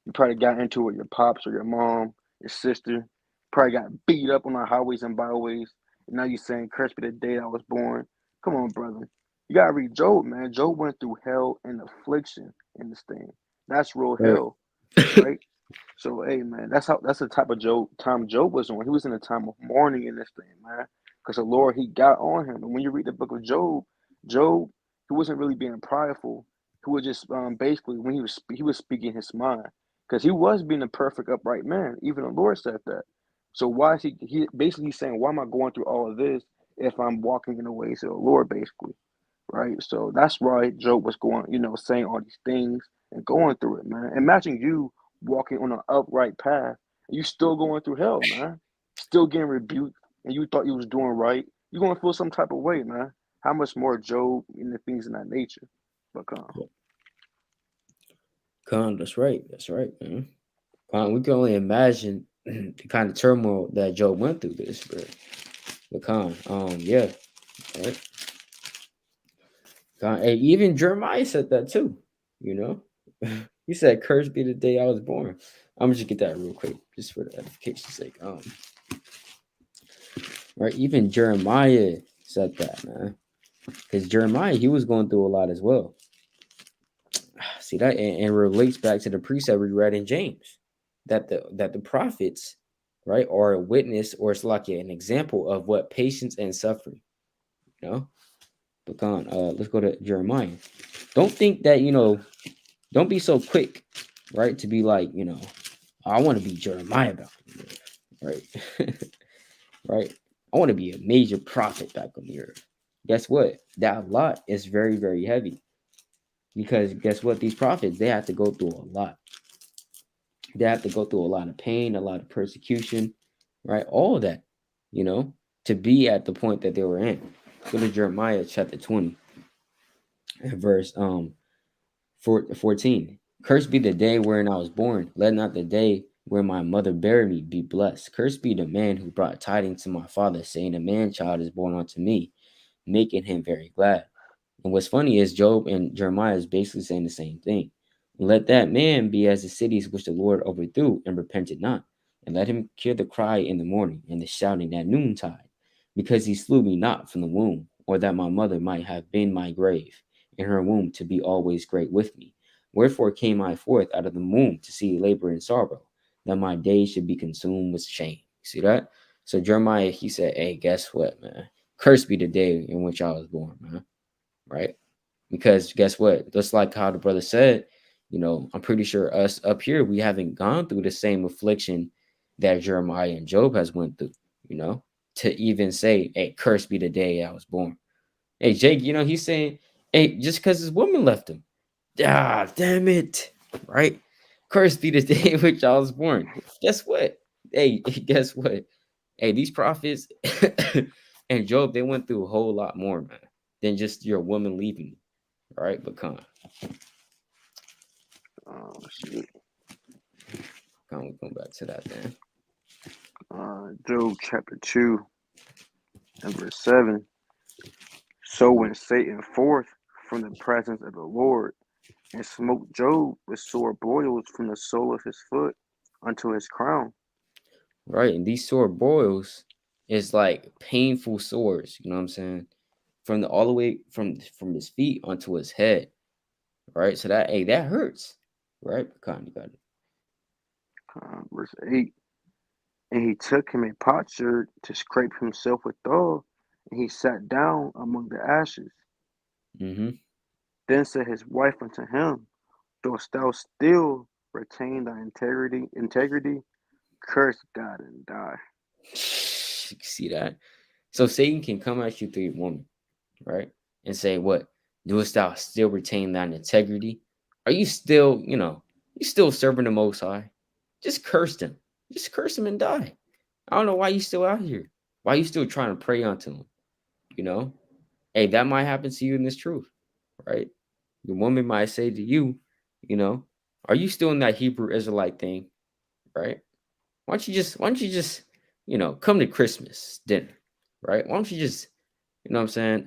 S2: you probably got into it with your pops or your mom, your sister, probably got beat up on the highways and byways, and now you saying, curse me the day I was born. Come on, brother. You gotta read Job, man. Job went through hell and affliction in this thing. That's real
S1: Right.
S2: hell, right? So hey man, that's the type of time Job was on. He was in a time of mourning in this thing, man. Because the Lord he got on him. And when you read the book of Job, Job, he wasn't really being prideful. He was just basically when he was speaking his mind. Because he was being a perfect upright man. Even the Lord said that. So why is he basically saying, why am I going through all of this if I'm walking in the ways of the Lord, basically? Right? So that's why Job was going, saying all these things and going through it, man. Imagine you walking on an upright path and you still going through hell, man. Still getting rebuked and you thought you was doing right. You're gonna feel some type of way, man. How much more Job and the things in that nature? But
S1: Khan, that's right. That's right, man. Khan, we can only imagine the kind of turmoil that Job went through this, bro. But Khan, yeah, right. Khan, hey, even Jeremiah said that too. You know, he said, "Cursed be the day I was born." I'm gonna just get that real quick, just for the edification's sake. Right, even Jeremiah said that, man, because Jeremiah, he was going through a lot as well. See that, and relates back to the precept we read in James, that the prophets, right, are a witness, or it's like an example of what patience and suffering, you know. But on, let's go to Jeremiah. Don't think that don't be so quick, right, to be like, I want to be Jeremiah back on the earth, right? Right? I want to be a major prophet back on the earth. Guess what? That lot is very, very heavy, because guess what? These prophets, they have to go through a lot. They have to go through a lot of pain, a lot of persecution, right? All of that, you know, to be at the point that they were in. Go to Jeremiah chapter 20 and verse 14. Cursed be the day wherein I was born. Let not the day where my mother buried me be blessed. Cursed be the man who brought tidings to my father, saying, a man child is born unto me, making him very glad. And what's funny is Job and Jeremiah is basically saying the same thing. Let that man be as the cities which the Lord overthrew and repented not. And let him hear the cry in the morning and the shouting at noontide, because he slew me not from the womb, or that my mother might have been my grave, in her womb to be always great with me. Wherefore came I forth out of the womb to see labor and sorrow, that my days should be consumed with shame. See that? So Jeremiah, he said, hey, guess what, man? Cursed be the day in which I was born, man. Right? Because guess what? Just like how the brother said, I'm pretty sure us up here, we haven't gone through the same affliction that Jeremiah and Job has went through, you know, to even say, hey, cursed be the day I was born. Hey, Jake, he's saying, hey, just because his woman left him. Ah, damn it. Right? Cursed be the day in which I was born. Guess what? Hey, guess what? Hey, these prophets and Job, they went through a whole lot more, man, than just your woman leaving you. All right, but
S2: Shoot.
S1: we're going back to that then.
S2: Job chapter 2 and verse 7. So went Satan forth from the presence of the Lord, and smote Job with sore boils from the sole of his foot unto his crown.
S1: Right, and these sore boils is like painful sores. You know what I'm saying? From the all the way from his feet onto his head. Right, so that hurts. Right, you got it.
S2: Verse 8. And he took him a potsherd to scrape himself withal, and he sat down among the ashes.
S1: Mm-hmm.
S2: Then said his wife unto him, Dost thou still retain thy integrity? Curse God and die.
S1: You see that? So Satan can come at you through your woman, right? And say, what? Doest thou still retain thine integrity? Are you still, you still serving the Most High? Just curse him. Just curse him and die. I don't know why you still out here. Why you still trying to pray unto him? You know? Hey, that might happen to you in this truth, right? The woman might say to you, you know, are you still in that Hebrew Israelite thing, right? Why don't you just, come to Christmas dinner, right? Why don't you just, what I'm saying,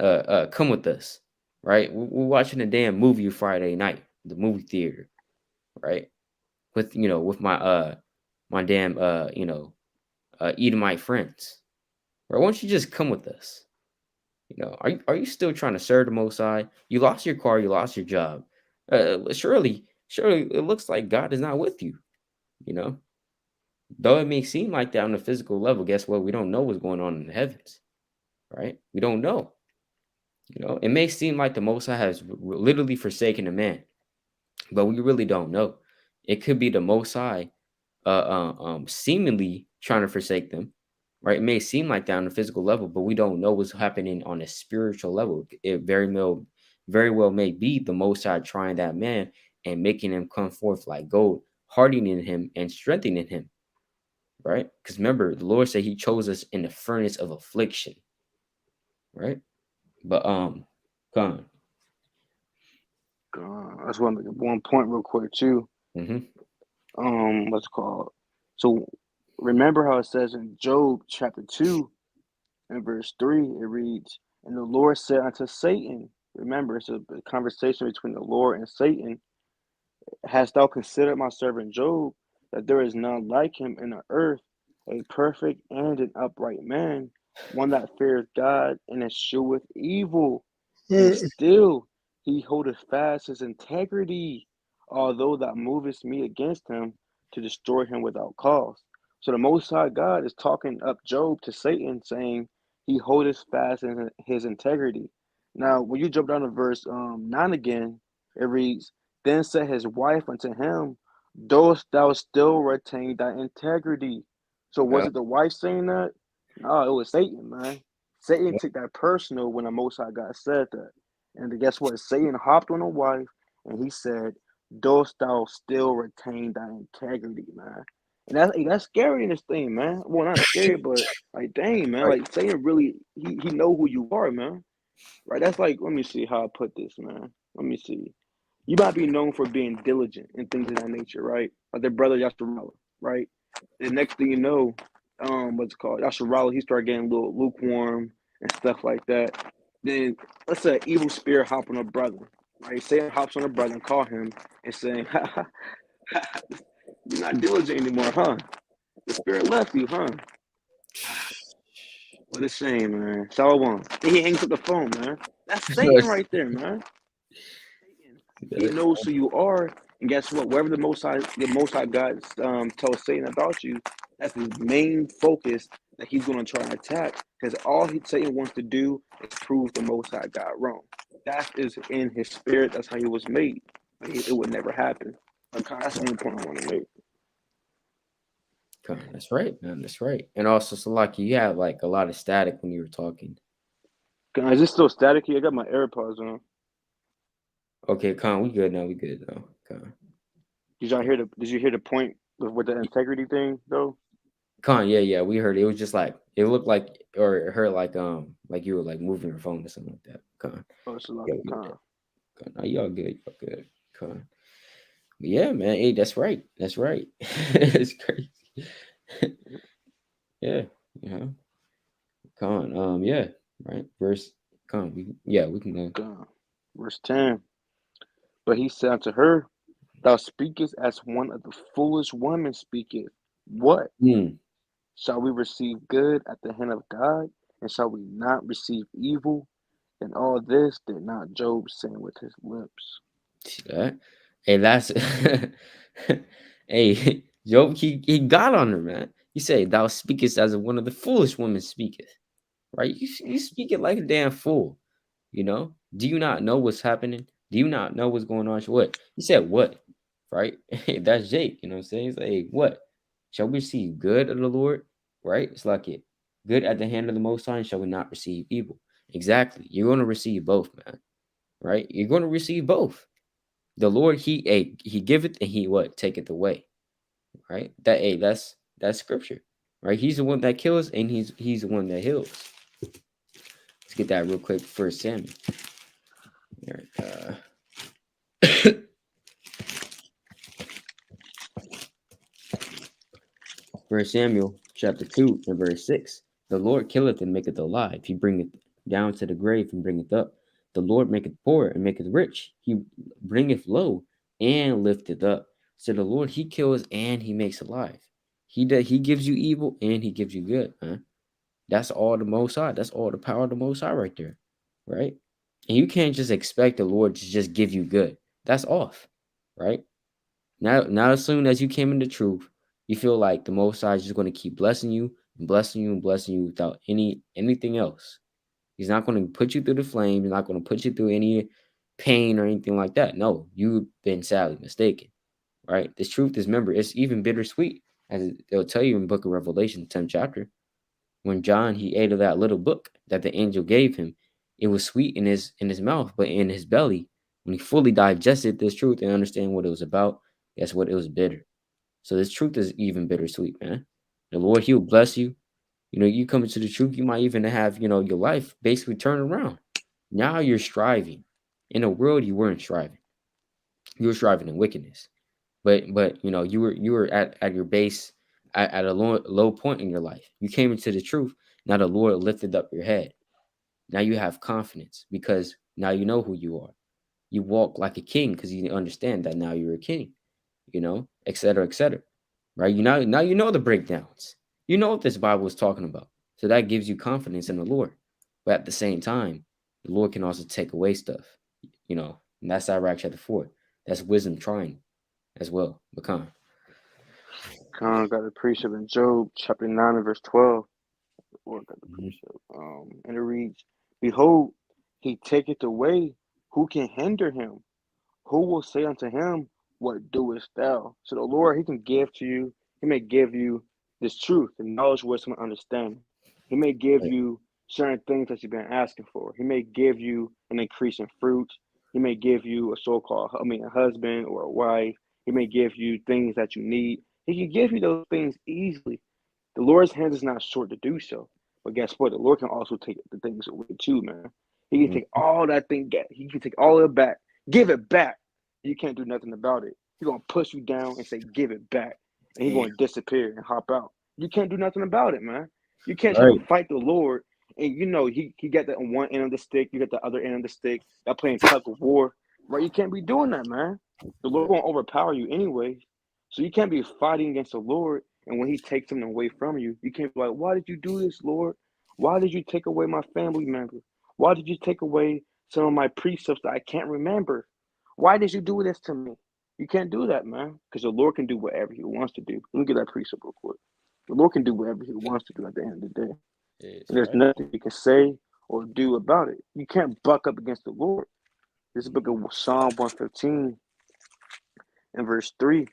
S1: come with us, right? We're watching a damn movie Friday night, the movie theater, right? With my damn Edomite friends, right? Why don't you just come with us? Are you still trying to serve the Most High? You lost your car, you lost your job. Surely, it looks like God is not with you. You know, though it may seem like that on the physical level. Guess what? We don't know what's going on in the heavens, right? We don't know. It may seem like the Most High has literally forsaken a man, but we really don't know. It could be the Most High, seemingly trying to forsake them, right? It may seem like that on the physical level, but we don't know what's happening on a spiritual level. It very well may be the Most High trying that man and making him come forth like gold, hardening him and strengthening him, right? Because remember, the Lord said He chose us in the furnace of affliction, right? But Con.
S2: I just want to make one point real quick too.
S1: Mm-hmm.
S2: What's it called? So remember how it says in Job chapter 2 and verse 3, it reads, And the Lord said unto Satan, remember, it's a conversation between the Lord and Satan. Hast thou considered my servant Job, that there is none like him in the earth, a perfect and an upright man, one that feareth God and escheweth evil, and still he holdeth fast his integrity, although thou movest me against him to destroy him without cause. So the Most High God is talking up Job to Satan, saying he holdeth fast his integrity. Now, when you jump down to verse 9 again, it reads, Then said his wife unto him, Dost thou still retain thy integrity? So was
S1: Yeah.
S2: it the wife saying that? No, it was Satan, man. Satan took that personal when the Most High God said that. And guess what? Satan hopped on a wife and he said, Dost thou still retain thy integrity, man? And that's scary in this thing, man. Well, not scary, but like, dang, man.
S1: Right.
S2: Like, Satan really, he know who you are, man. Right? That's like, let me see how I put this, man. Let me see. You might be known for being diligent and things of that nature, right? Like their brother Yasharala, right? The next thing you know, what's it called? Yasharala, he started getting a little lukewarm and stuff like that. Then let's say an evil spirit hop on a brother, right? Satan hops on a brother and call him and saying, ha, ha, ha, you're not diligent anymore, huh? The spirit left you, huh? What a shame, man. Shalom. Then he hangs up the phone, man. That's Satan right there, man. He
S1: That's
S2: knows who you are, and guess what? Wherever the Most High God tells Satan about you, that's his main focus that he's going to try and attack. Because Satan wants to do is prove the Most High God wrong. That is in his spirit. That's how he was made. It would never happen. Okay, that's the only point I want to make.
S1: that's right, man. That's right. And also, so like you had like a lot of static when you were talking.
S2: Is this still staticky? I got my AirPods on.
S1: Okay, Con, we good now. We good now. Con,
S2: Did you hear the point with the integrity thing though?
S1: Con, yeah, yeah, we heard it. It was just like it looked like, or it hurt like you were like moving your phone or something like that. Con,
S2: Oh, it's a
S1: yeah,
S2: lucky
S1: we good.
S2: con.
S1: Con, no, y'all good. Y'all good. Con, but yeah, man. Hey, that's right. That's right. It's crazy. Yeah, you know. Con, yeah, right. Verse, con, we can go.
S2: Con. Verse 10. But he said unto her, thou speakest as one of the foolish women speaketh. What?
S1: Hmm.
S2: Shall we receive good at the hand of God? And shall we not receive evil? And all this did not Job say with his lips.
S1: See that? Hey, that's hey, Job, he got on her, man. He said, Thou speakest as one of the foolish women speaketh, right? You speak it like a damn fool, you know? Do you not know what's happening? Do you not know what's going on? What? He said, What? Right? That's Jake, you know what I'm saying? He's like, Hey, what? Shall we receive good of the Lord? Right? It's like it. Good at the hand of the Most High, and shall we not receive evil? Exactly. You're going to receive both, man. Right? You're going to receive both. The Lord, he giveth and he what taketh away, right? That's scripture, right? He's the one that kills and he's the one that heals. Let's get that real quick. First Samuel, all right, First Samuel chapter 2 and verse 6. The Lord killeth and maketh alive. He bringeth down to the grave and bringeth up. The Lord maketh poor and maketh rich. He bringeth low and lifteth up. So the Lord, he kills and he makes alive. He gives you evil and he gives you good, man. That's all the Most High. That's all the power of the Most High right there, right? And you can't just expect the Lord to just give you good. That's off, right? Now, as soon as you came into truth, you feel like the Most High is just going to keep blessing you and blessing you and blessing you without anything else. He's not going to put you through the flame. He's not going to put you through any pain or anything like that. No, you've been sadly mistaken, right? This truth is, remember, it's even bittersweet, as they'll tell you in Book of Revelation, 10th chapter. When John he ate of that little book that the angel gave him, it was sweet in his mouth, but in his belly, when he fully digested this truth and understand what it was about, guess what? It was bitter. So this truth is even bittersweet, man. The Lord, He'll bless you. You know, you come into the truth, you might even have, your life basically turn around. Now you're striving. In a world you weren't striving. You were striving in wickedness. But you were at your base at a low point in your life. You came into the truth. Now the Lord lifted up your head. Now you have confidence because now you know who you are. You walk like a king because you understand that now you're a king, et cetera, et cetera. Right? Now you know the breakdowns. You know what this Bible is talking about. So that gives you confidence in the Lord. But at the same time, the Lord can also take away stuff, and that's Iraq chapter 4. That's wisdom trying as well. Become.
S2: Con got the precept in Job chapter 9 and verse 12. Or got the
S1: Mhm.
S2: precept. And it reads, Behold, he taketh away, who can hinder him? Who will say unto him, what doest thou? So the Lord, he can give to you, he may give you this truth, and knowledge, wisdom, and understanding. He may give
S1: Right.
S2: you certain things that you've been asking for. He may give you an increase in fruit. He may give you a husband or a wife. He may give you things that you need. He can give you those things easily. The Lord's hand is not short to do so. But guess what? The Lord can also take the things away too, man. He can
S1: Mhm.
S2: take all that thing, he can take all of it back, give it back. You can't do nothing about it. He's gonna push you down and say, "Give it back," and he's
S1: Damn.
S2: gonna disappear and hop out. You can't do nothing about it, man. You can't try to
S1: Right.
S2: fight the Lord, and he got that on one end of the stick, you got the other end of the stick. Y'all playing tug of war, right? You can't be doing that, man. The Lord
S1: Right.
S2: gonna overpower you anyway, so you can't be fighting against the Lord. And when He takes something away from you, you can't be like, "Why did you do this, Lord? Why did you take away my family members? Why did you take away some of my precepts that I can't remember? Why did you do this to me?" You can't do that, man, because the Lord can do whatever He wants to do. Let me get that precept real quick. The Lord can do whatever He wants to do at the end of the day.
S1: Yes,
S2: And there's
S1: right.
S2: nothing you can say or do about it. You can't buck up against the Lord. This is the book of Psalm 115 and verse 3.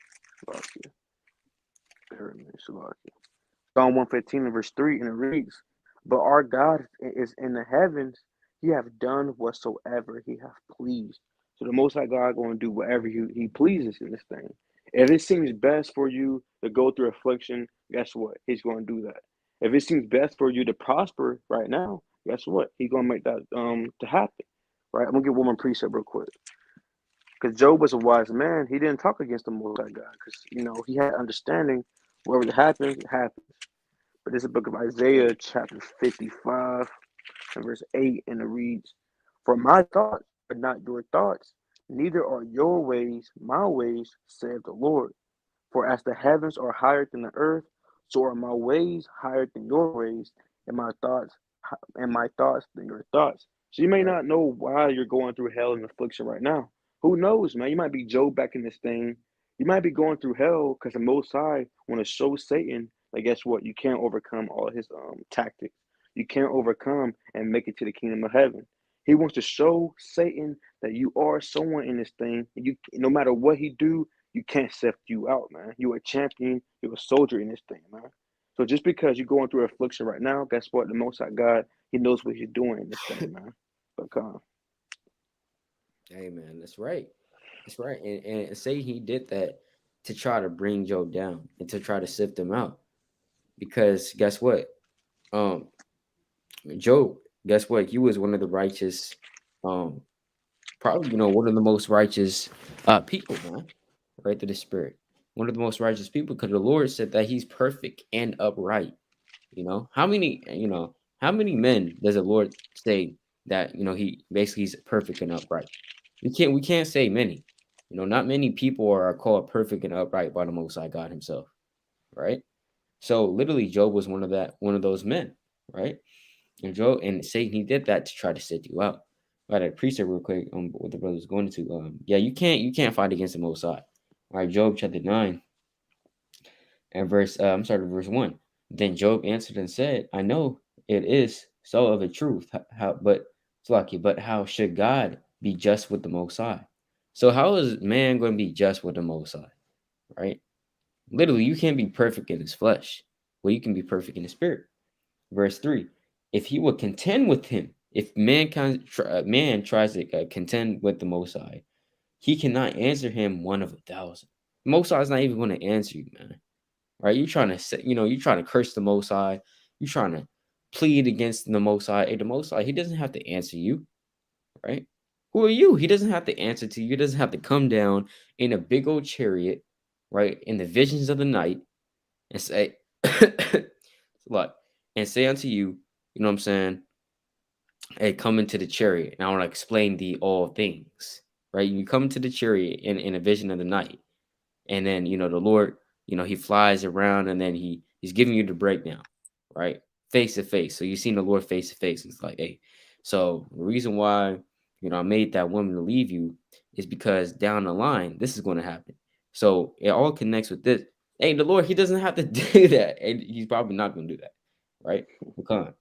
S2: Psalm 115 and verse 3, and it reads, "But our God is in the heavens, He hath done whatsoever He hath pleased." So the Most High God going to do whatever he pleases in this thing. If it seems best for you to go through affliction, guess what? He's going to do that. If it seems best for you to prosper right now, guess what? He's going to make that to happen. Right? I'm going to get one more precept real quick. Because Job was a wise man. He didn't talk against the Most High God because, he had understanding. Whatever happens, it happens. But this is the book of Isaiah, chapter 55, and verse 8, and it reads, "For my thoughts are not your thoughts, neither are your ways my ways, saith the Lord. For as the heavens are higher than the earth, so are my ways higher than your ways, and my thoughts than your thoughts." So you may
S1: Right.
S2: not know why you're going through hell and affliction right now. Who knows, man? You might be Job back in this thing. You might be going through hell because the Most High want to show Satan, like, guess what? You can't overcome all his tactics. You can't overcome and make it to the kingdom of heaven. He wants to show Satan that you are someone in this thing. You, no matter what he do, you can't sift you out, man. You're a champion. You're a soldier in this thing, man. So just because you're going through affliction right now, guess what? The Most High God, He knows what He's doing in this thing, man. But
S1: Hey man, that's right. That's right. And say he did that to try to bring Joe down and to try to sift him out. Because guess what? Um, Job, guess what? He was one of the righteous, um, probably one of the most righteous people, man. Right to the spirit. One of the most righteous people, because the Lord said that he's perfect and upright. How many men does the Lord say that he basically he's perfect and upright? We can't say many. Not many people are called perfect and upright by the Most High God Himself, right? So literally, Job was one of those men, right? And Job and Satan, he did that to try to set you out. Right, I precept real quick on what the brother's going to. Yeah, you can't fight against the Most High. All right, Job chapter 9 and verse 1. Then Job answered and said, I know it is so of a truth. It's lucky, but how should God be just with the Most High? So how is man going to be just with the Most High? Right? Literally, you can't be perfect in his flesh. Well, you can be perfect in the spirit. Verse 3. If he would contend with him, if man tries to contend with the Most High, he cannot answer him one of 1,000. Most High is not even going to answer you, man. Right? You're trying to say, you're trying to curse the Most High. You're trying to plead against the Most High. Hey, the Most High, He doesn't have to answer you, right? Who are you? He doesn't have to answer to you. He doesn't have to come down in a big old chariot, right, in the visions of the night and say, what? And say unto you, you know what I'm saying? Hey, come into the chariot, and I want to explain thee all things, right? You come into the chariot in a vision of the night. And then the Lord, He flies around, and then He's giving you the breakdown, right, face to face. So you've seen the Lord face to face. It's like, hey, so the reason why I made that woman to leave you is because down the line this is going to happen. So it all connects with this. Hey, the Lord, He doesn't have to do that, and He's probably not going to do that, right? Because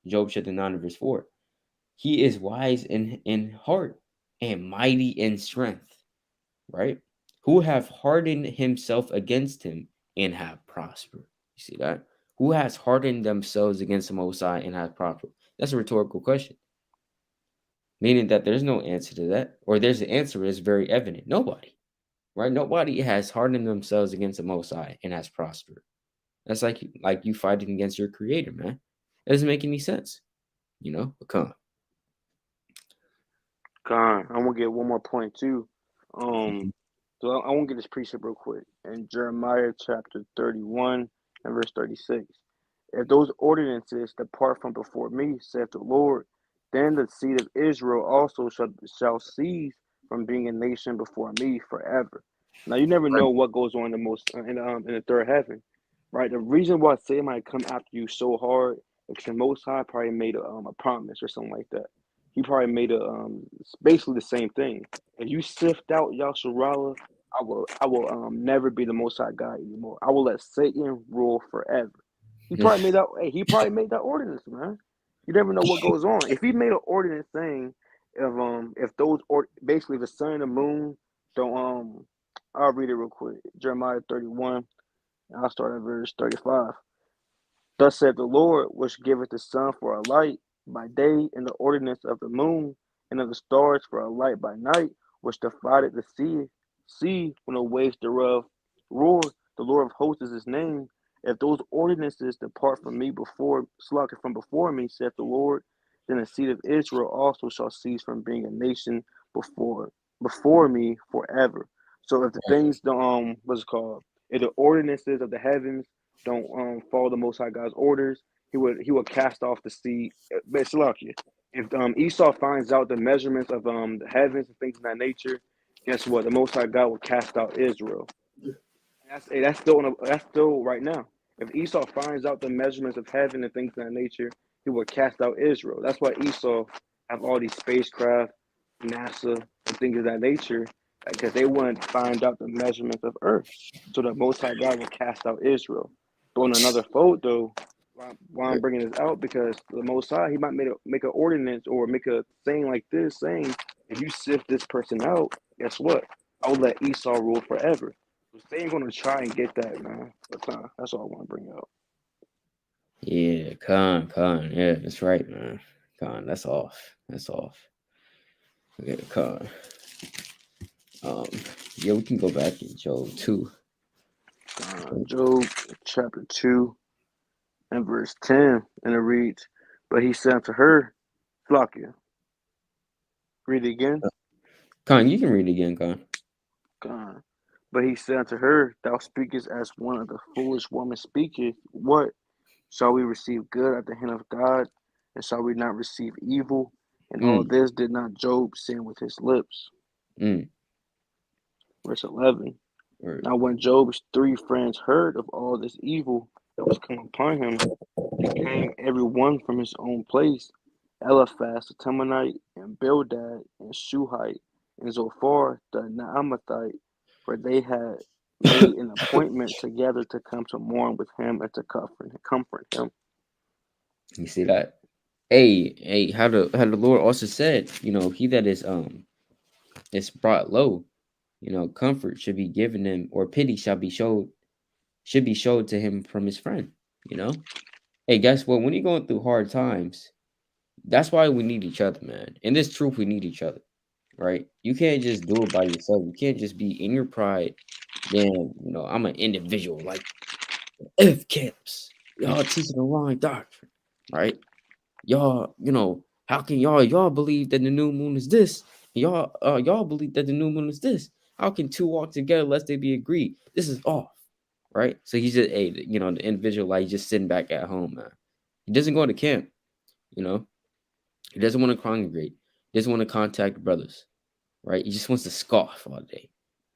S1: Job chapter 9 verse 4. He is wise in heart and mighty in strength, right? Who have hardened himself against him and have prospered. You see that? Who has hardened themselves against the Most High and have prospered? That's a rhetorical question, meaning that there's no answer to that, or there's an answer is very evident. Nobody, right? Nobody has hardened themselves against the Most High and has prospered. That's like you fighting against your Creator, man. It doesn't make any sense, But come.
S2: I'm gonna get one more point too. Um, so I want to get this precept real quick. In Jeremiah chapter 31 and verse 36. If those ordinances depart from before me, saith the Lord, then the seed of Israel also shall cease from being a nation before me forever. Now you never
S1: Right.
S2: know what goes on in the third heaven, right? The reason why Satan might come after you so hard is because the Most High probably made a promise or something like that. He probably made it's basically the same thing. If you sift out Yasharala, I will never be the Most High God anymore. I will let Satan rule forever. He probably made that. Hey, he probably made that ordinance, man. You never know what goes on. If he made an ordinance saying, if those or basically the sun and the moon don't I'll read it real quick. Jeremiah 31. I'll start at verse 35. Thus said the Lord, which giveth the sun for a light by day, and the ordinance of the moon and of the stars for a light by night, which divided the sea when the waves thereof roar. The Lord of hosts is his name. If those ordinances depart from me before, slaughter from before me, saith the Lord, then the seed of Israel also shall cease from being a nation before before me forever. So if the things don't what's it called? If the ordinances of the heavens don't follow the Most High God's orders, he would cast off the seed. But Salakia, if Esau finds out the measurements of the heavens and things of that nature, guess what? The Most High God will cast out Israel. That's still right now. If Esau finds out the measurements of heaven and things of that nature, he will cast out Israel. That's why Esau have all these spacecraft, NASA, and things of that nature, because they want to find out the measurements of Earth, so that Most High God will cast out Israel. But on another fold, though, why I'm
S1: Right.
S2: bringing this out because the Most High he might make an ordinance or make a saying like this, saying if you sift this person out, guess what? I'll let Esau rule forever. They ain't gonna try and get that, man. But that's all I want to bring out.
S1: Yeah, con. Yeah, that's right, man. Con, that's off. That's off. Okay, con. Um, yeah, we can go back in Job too.
S2: Job chapter 2 and verse 10, and it reads, "But he said to her, Flakia, read it again.
S1: Con, you can read it again, Con.
S2: God. But he said to her, Thou speakest as one of the foolish women speaketh. What? Shall we receive good at the hand of God, and shall we not receive evil? And all
S1: Mm,
S2: this did not Job sin with his lips."
S1: mm.
S2: Verse 11.
S1: Or,
S2: Now, when Job's three friends heard of all this evil that was come upon him, they came every one from his own place: Eliphaz the Temanite, and Bildad, and Shuhite, and Zophar the Naamathite, for they had made an appointment together to come to mourn with him and to comfort him.
S1: you see that? Hey, how the Lord also said, he that is brought low, comfort should be given him, or pity should be showed to him from his friend. You know, hey, guess what? When you're going through hard times, that's why we need each other, man. In this truth, we need each other, right? You can't just do it by yourself. You can't just be in your pride. Then, I'm an individual, like F camps. Y'all teaching the wrong doctrine, right? Y'all, how can y'all believe that the new moon is this? Y'all believe that the new moon is this. How can two walk together lest they be agreed? This is off, right? So he's just the individual, like, just sitting back at home, man. He doesn't go to camp, you know. He doesn't want to congregate. He doesn't want to contact brothers, right? He just wants to scoff all day,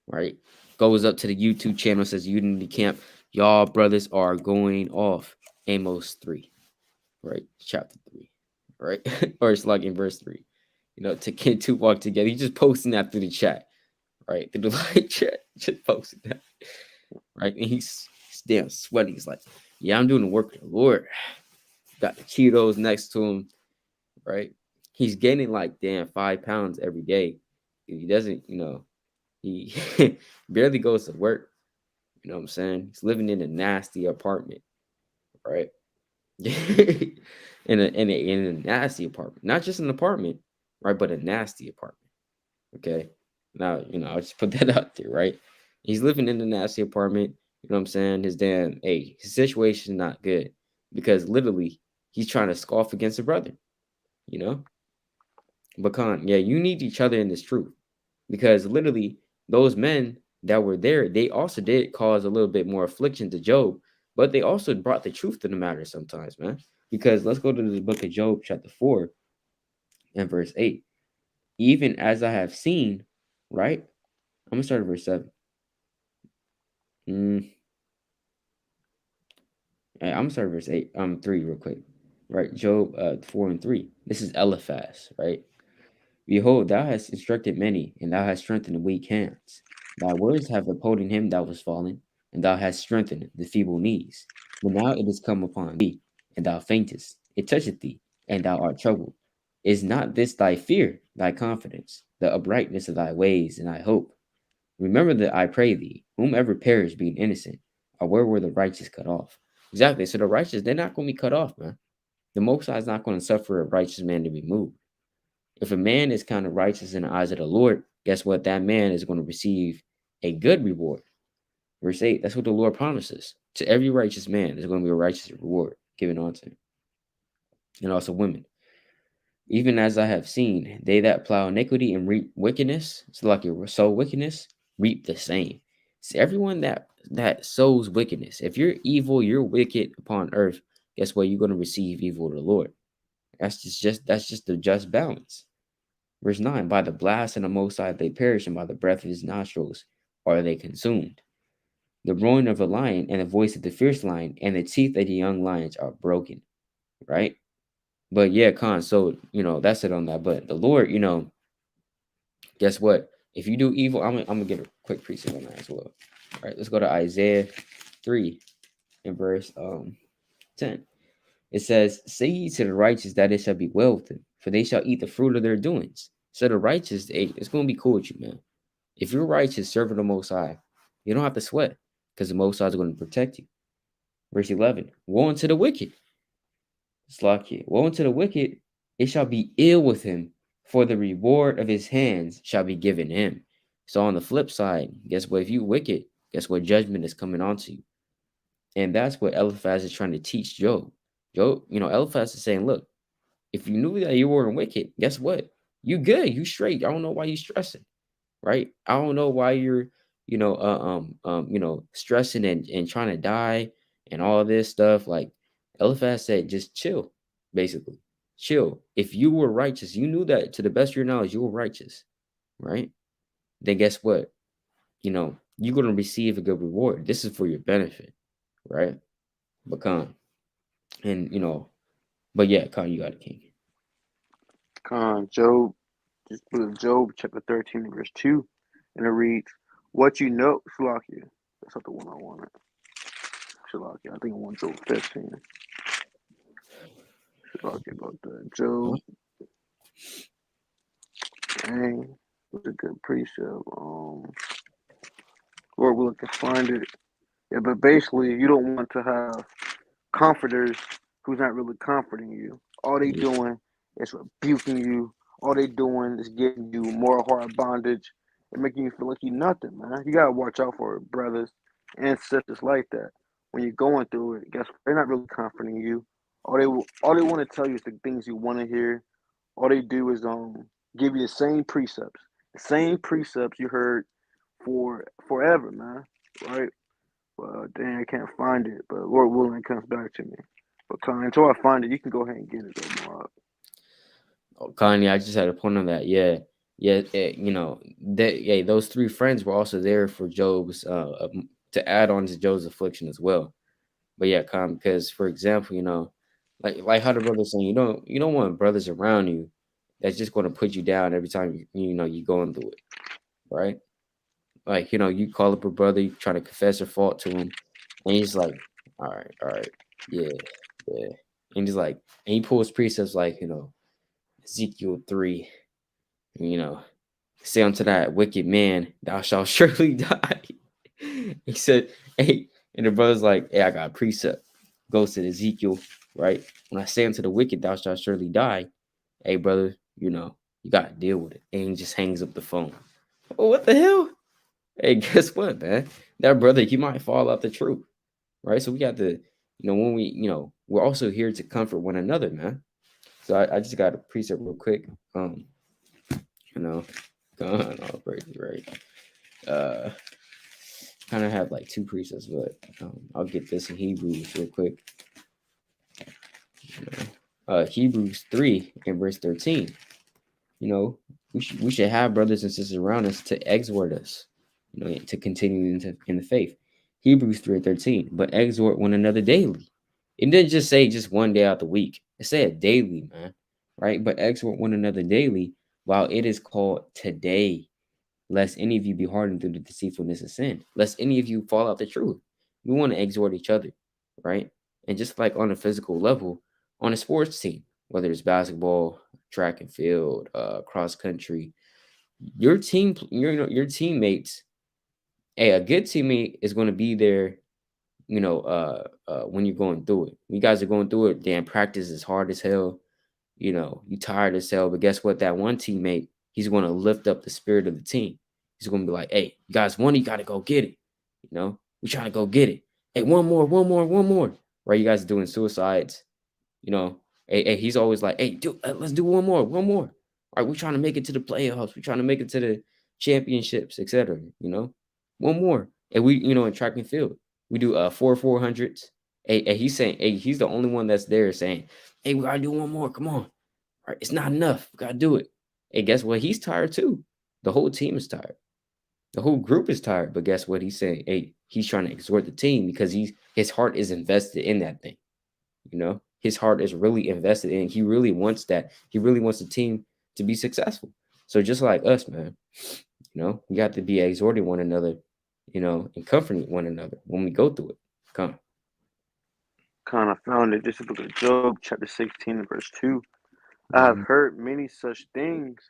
S1: right? Goes up to the YouTube channel, says Unity Camp, y'all brothers are going off. Amos 3, right? Chapter 3, right? Or it's like in verse 3. To kid two walk together. He's just posting that through the chat, right? Through the live chat, just posting that, right? And he's damn sweaty. He's like, yeah, I'm doing the work of the Lord. Got the Cheetos next to him, right? He's gaining like damn 5 pounds every day. He doesn't, he barely goes to work. You know what I'm saying? He's living in a nasty apartment, right? In a nasty apartment, not just an apartment, right? But a nasty apartment. Okay. Now, I'll just put that out there, right? He's living in a nasty apartment. You know what I'm saying? His situation not good because literally he's trying to scoff against a brother, you know? But yeah, you need each other in this truth because literally those men that were there, they also did cause a little bit more affliction to Job, but they also brought the truth to the matter sometimes, man. Because let's go to the book of Job, chapter 4 and verse 8. Even as I have seen, right? I'm gonna start at verse 7. Mm, I'm gonna start at verse 8, 3 real quick. Right, Job 4 and 3. This is Eliphaz, right? Behold, thou hast instructed many, and thou hast strengthened the weak hands. Thy words have upholden him that was fallen, and thou hast strengthened the feeble knees. But now it is come upon thee, and thou faintest. It toucheth thee, and thou art troubled. Is not this thy fear, thy confidence, the uprightness of thy ways, and thy hope? Remember that I pray thee, whomever perished being innocent, or where were the righteous cut off? Exactly. So the righteous, they're not going to be cut off, man. The Most High is not going to suffer a righteous man to be moved. If a man is kind of righteous in the eyes of the Lord, guess what? That man is going to receive a good reward. Verse 8, that's what the Lord promises. To every righteous man, there's going to be a righteous reward given unto him. And also women. Even as I have seen, they that plow iniquity and reap wickedness, so like you sow wickedness, reap the same. See, everyone that sows wickedness, if you're evil, you're wicked upon earth, guess what? You're going to receive evil to the Lord. That's just the just balance. Verse 9, by the blast of the Most High they perish, and by the breath of his nostrils are they consumed. The roaring of a lion and the voice of the fierce lion and the teeth of the young lions are broken, right? But yeah, Khan, so, that's it on that. But the Lord, guess what? If you do evil, I'm gonna get a quick precept on that as well. All right, let's go to Isaiah 3 and verse 10. It says, say ye to the righteous that it shall be well with them, for they shall eat the fruit of their doings. So the righteous, it's gonna be cool with you, man. If you're righteous, serving the Most High, you don't have to sweat because the Most High is going to protect you. Verse 11, woe unto the wicked. Slakia, woe unto the wicked, it shall be ill with him, for the reward of his hands shall be given him. So on the flip side, guess what? If you wicked, guess what? Judgment is coming onto you. And that's what Eliphaz is trying to teach Job. Job, Eliphaz is saying, look, if you knew that you weren't wicked, guess what? You good, you straight. I don't know why you stressing. Right? I don't know why you're, stressing and trying to die and all this stuff. Like Eliphaz said, just chill, basically. Chill. If you were righteous, you knew that to the best of your knowledge, you were righteous, right? Then guess what? You're gonna receive a good reward. This is for your benefit, right? But Khan. And but yeah, Khan, you got a king.
S2: Job, this book of Job, chapter 13, verse 2, and it reads, what you know, Shalakia, that's not the one I wanted. Shalakia, I think I want Job 15. Shalakia about that.
S1: Huh?
S2: Job, dang, was a good precept. Lord willing can find it. Yeah, but basically, you don't want to have comforters who's not really comforting you. All they
S1: Yeah.
S2: doing is rebuking you. All they doing is giving you more hard bondage and making you feel like you're nothing, man. You gotta watch out for brothers and sisters like that. When you're going through it, guess what? They're not really comforting you. All they want to tell you is the things you want to hear. All they do is give you the same precepts you heard for forever, man. Right? Well, dang, I can't find it, but Lord willing, it comes back to me. But until I find it, you can go ahead and get it, though, Mark.
S1: Oh, Kanye, I just had a point on that. Yeah, yeah. Those three friends were also there for Job's to add on to Job's affliction as well. But yeah, because for example, like how the brother's saying, you don't want brothers around you that's just going to put you down every time you're going through it, right? Like you call up a brother, you try to confess your fault to him, and he's like, all right, yeah, yeah, and he's like, and he pulls precepts like Ezekiel 3, you know, say unto that wicked man, thou shalt surely die. He said, hey, and the brother's like, hey, I got a precept. Goes to Ezekiel, right? When I say unto the wicked, thou shalt surely die. Hey, brother, you got to deal with it. And he just hangs up the phone. Oh, what the hell? Hey, guess what, man? That brother, he might fall out the truth, right? So we got to, when we're also here to comfort one another, man. So I just got a precept real quick. You know, gone all crazy, right? uh kind of have like two precepts, but I'll get this in Hebrews real quick. You Hebrews 3 and verse 13. You know, we should have brothers and sisters around us to exhort us, to continue in the faith. Hebrews 3 and 13. But exhort one another daily. It didn't just say just one day out the week. It said daily, man. Right? But exhort one another daily while it is called today, lest any of you be hardened through the deceitfulness of sin, lest any of you fall out the truth. We want to exhort each other, right? And just like on a physical level, on a sports team, whether it's basketball, track and field, cross country, your team, your teammates, hey, a good teammate is going to be there, when you're going through it. You guys are going through it, damn practice is hard as hell, you tired as hell. But guess what? That one teammate, he's going to lift up the spirit of the team. He's going to be like, hey, you guys won, you got to go get it. We trying to go get it. Hey, one more, one more, one more. Right? You guys are doing suicides. You know, hey, he's always like, hey, dude, let's do one more, one more. All right, we're trying to make it to the playoffs. We're trying to make it to the championships, etc. One more. And we, in track and field, we do 400s. Hey, he's saying, hey, he's the only one that's there saying, hey, we gotta do one more. Come on. All right, it's not enough. We gotta do it. Hey, guess what? He's tired too. The whole team is tired. The whole group is tired. But guess what? He's saying, hey, he's trying to exhort the team because his heart is invested in that thing. His heart is really invested in. He really wants that. He really wants the team to be successful. So just like us, man, we got to be exhorting one another, and comforting one another when we go through it. Come.
S2: Kind of found it. This is the book of Job, chapter 16 and verse 2. I have
S1: Mm-hmm.
S2: heard many such things.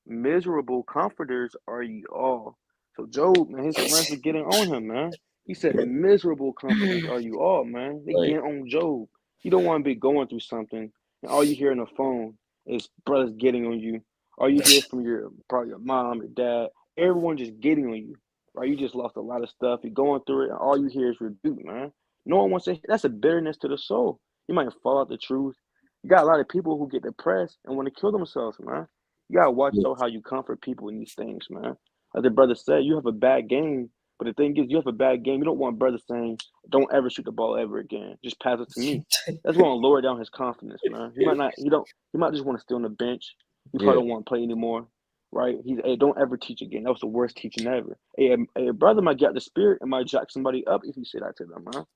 S2: Miserable comforters are ye all. So Job, man, his friends were getting on him, man. He said, miserable comforters are you all, man. They
S1: Right.
S2: getting on Job. You don't want to be going through something, and all you hear on the phone is brothers getting on you. All you hear from probably your mom, your dad, everyone just getting on you. Right? You just lost a lot of stuff. You're going through it, and all you hear is rebuke, man. No one wants to. That's a bitterness to the soul. You might fall out the truth. You got a lot of people who get depressed and want to kill themselves, man. You gotta watch
S1: Yeah.
S2: out how you comfort people in these things, man. Like the brother said, you have a bad game, but the thing is, you have a bad game. You don't want brother saying, "Don't ever shoot the ball ever again. Just pass it to me." That's going to lower down his confidence, man. He might not. He don't. He might just want to stay on the bench. He
S1: Yeah.
S2: probably don't want to play anymore, right? He's, hey, don't ever teach again. That was the worst teaching ever. Hey, a brother might get the spirit and might jack somebody up if you say that to them, man.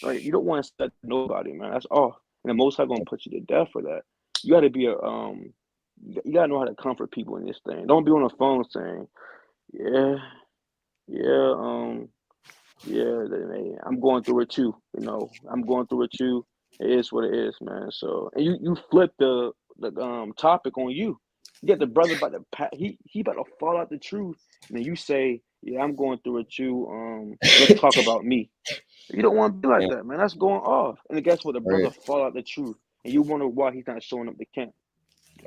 S2: Right? You don't want to set nobody, man. That's off. And the Most High gonna put you to death for that. You got to be you gotta know how to comfort people in this thing. Don't be on the phone saying, "Yeah, yeah, yeah, I'm going through it too." I'm going through it too. It is what it is, man. So, and you flip the topic on you. You get the brother about to he about to fall out the truth, and then you say, "Yeah, I'm going through it too. Let's talk about me." You don't want to be like
S1: Yeah.
S2: that, man. That's going off. And then guess what? The brother
S1: Right.
S2: fall out the truth, and you wonder why he's not showing up to camp.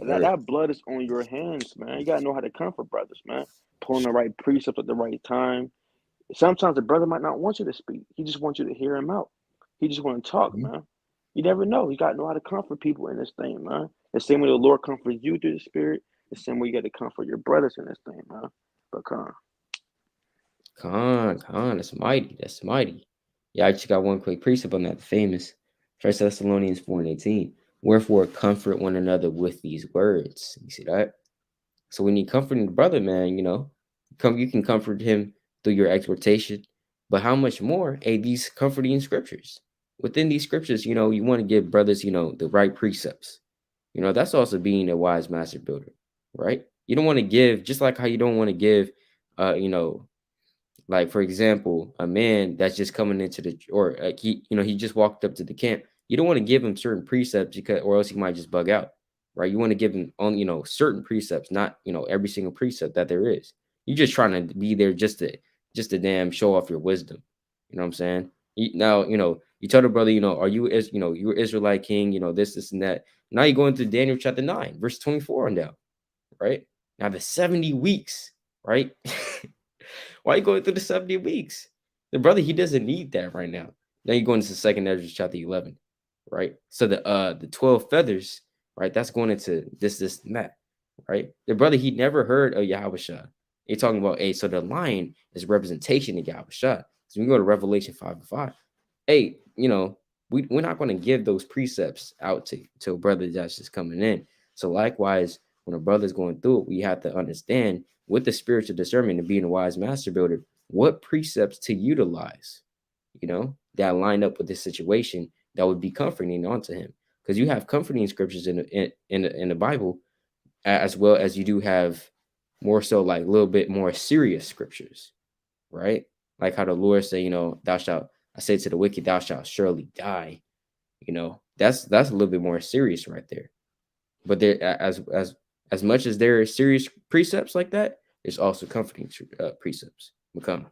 S2: That
S1: Right.
S2: that blood is on your hands, man. You gotta know how to comfort brothers, man. Pulling the right precepts at the right time. Sometimes the brother might not want you to speak. He just wants you to hear him out. He just want to talk,
S1: Mhm.
S2: man. You never know. You gotta know how to comfort people in this thing, man. The same way the Lord comforts you through the Spirit, the same way you got to comfort your brothers in this thing, man. But
S1: Khan, that's mighty. That's mighty. Yeah, I just got one quick precept on that. Famous First Thessalonians 4 and 18. Wherefore comfort one another with these words. You see that? So when you comforting the brother, man, you can comfort him through your exhortation. But how much more, these comforting scriptures. Within these scriptures, you want to give brothers, the right precepts. That's also being a wise master builder, right? You don't want to give, just like how you don't want to give, you know, like for example, a man that's just coming into the or he just walked up to the camp. You don't want to give him certain precepts because or else he might just bug out, right? You want to give him on certain precepts, not every single precept that there is. You're just trying to be there just to damn show off your wisdom. You know what I'm saying? Now you tell the brother, are you is you're Israelite king, this and that. Now you go into Daniel chapter 9, verse 24 on down, right? Now the 70 weeks, right? Why are you going through the 70 weeks? The brother, he doesn't need that right now. Now you're going into second Ezra chapter 11, right? So the 12 feathers, right? That's going into this, and that, right? The brother, he never heard of Yahweh. You're talking about, hey, so the lion is representation of Yahweh Shah. So we go to Revelation 5:5. Hey, we're not going to give those precepts out to a brother that's just coming in. So likewise, when a brother's going through it, we have to understand with the spiritual discernment and being a wise master builder, what precepts to utilize, that line up with this situation that would be comforting onto him. Because you have comforting scriptures in the Bible, as well as you do have more so like a little bit more serious scriptures, right? Like how the Lord say, thou shalt, I say to the wicked, thou shalt surely die. That's a little bit more serious right there. But there, as much as there are serious precepts like that, there's also comforting precepts. Become.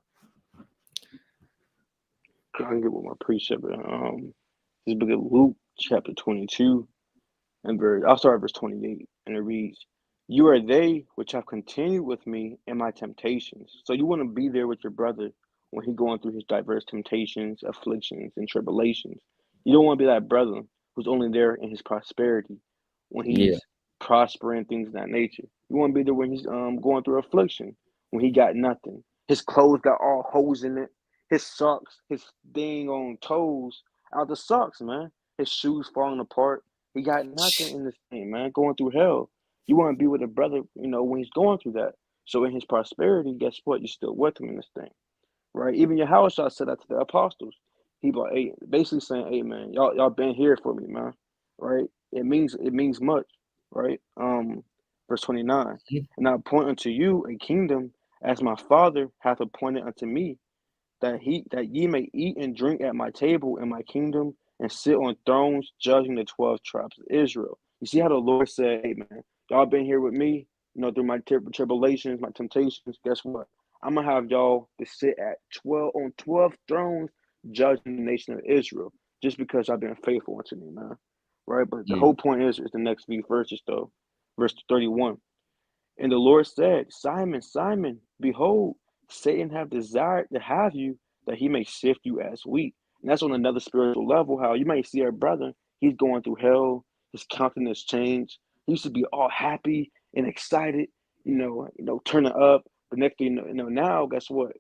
S2: I can get with my precept. This book of Luke, chapter 22, and I'll start at verse 28, and it reads, "You are they which have continued with me in my temptations." So you want to be there with your brother when he's going through his diverse temptations, afflictions, and tribulations. You don't want to be that brother who's only there in his prosperity when
S1: Yeah,
S2: he's prospering, things of that nature. You want to be there when he's going through affliction, when he got nothing. His clothes got all holes in it. His socks, his dang on toes out the socks, man. His shoes falling apart. He got nothing in this thing, man, going through hell. You want to be with a brother, when he's going through that. So in his prosperity, guess what? You're still with him in this thing, right? Even Yahushua said that to the apostles. He like, hey, basically saying, hey, man, y'all been here for me, man, right? It means much, right? Verse 29, and I appoint unto you a kingdom as my Father hath appointed unto me, that ye may eat and drink at my table in my kingdom and sit on thrones judging the 12 tribes of Israel. You see how the Lord said, hey man, y'all been here with me, through my tribulations, my temptations. Guess what? I'm gonna have y'all to sit at 12 thrones judging the nation of Israel just because y'all been faithful unto me, man. Right? But the whole
S1: mm,
S2: point is the next few verses though. Verse 31. And the Lord said, Simon, Simon, behold, Satan have desired to have you, that he may sift you as wheat. And that's on another spiritual level, how you might see our brother, he's going through hell, his countenance changed. He used to be all happy and excited, turning up. But next thing now, guess what?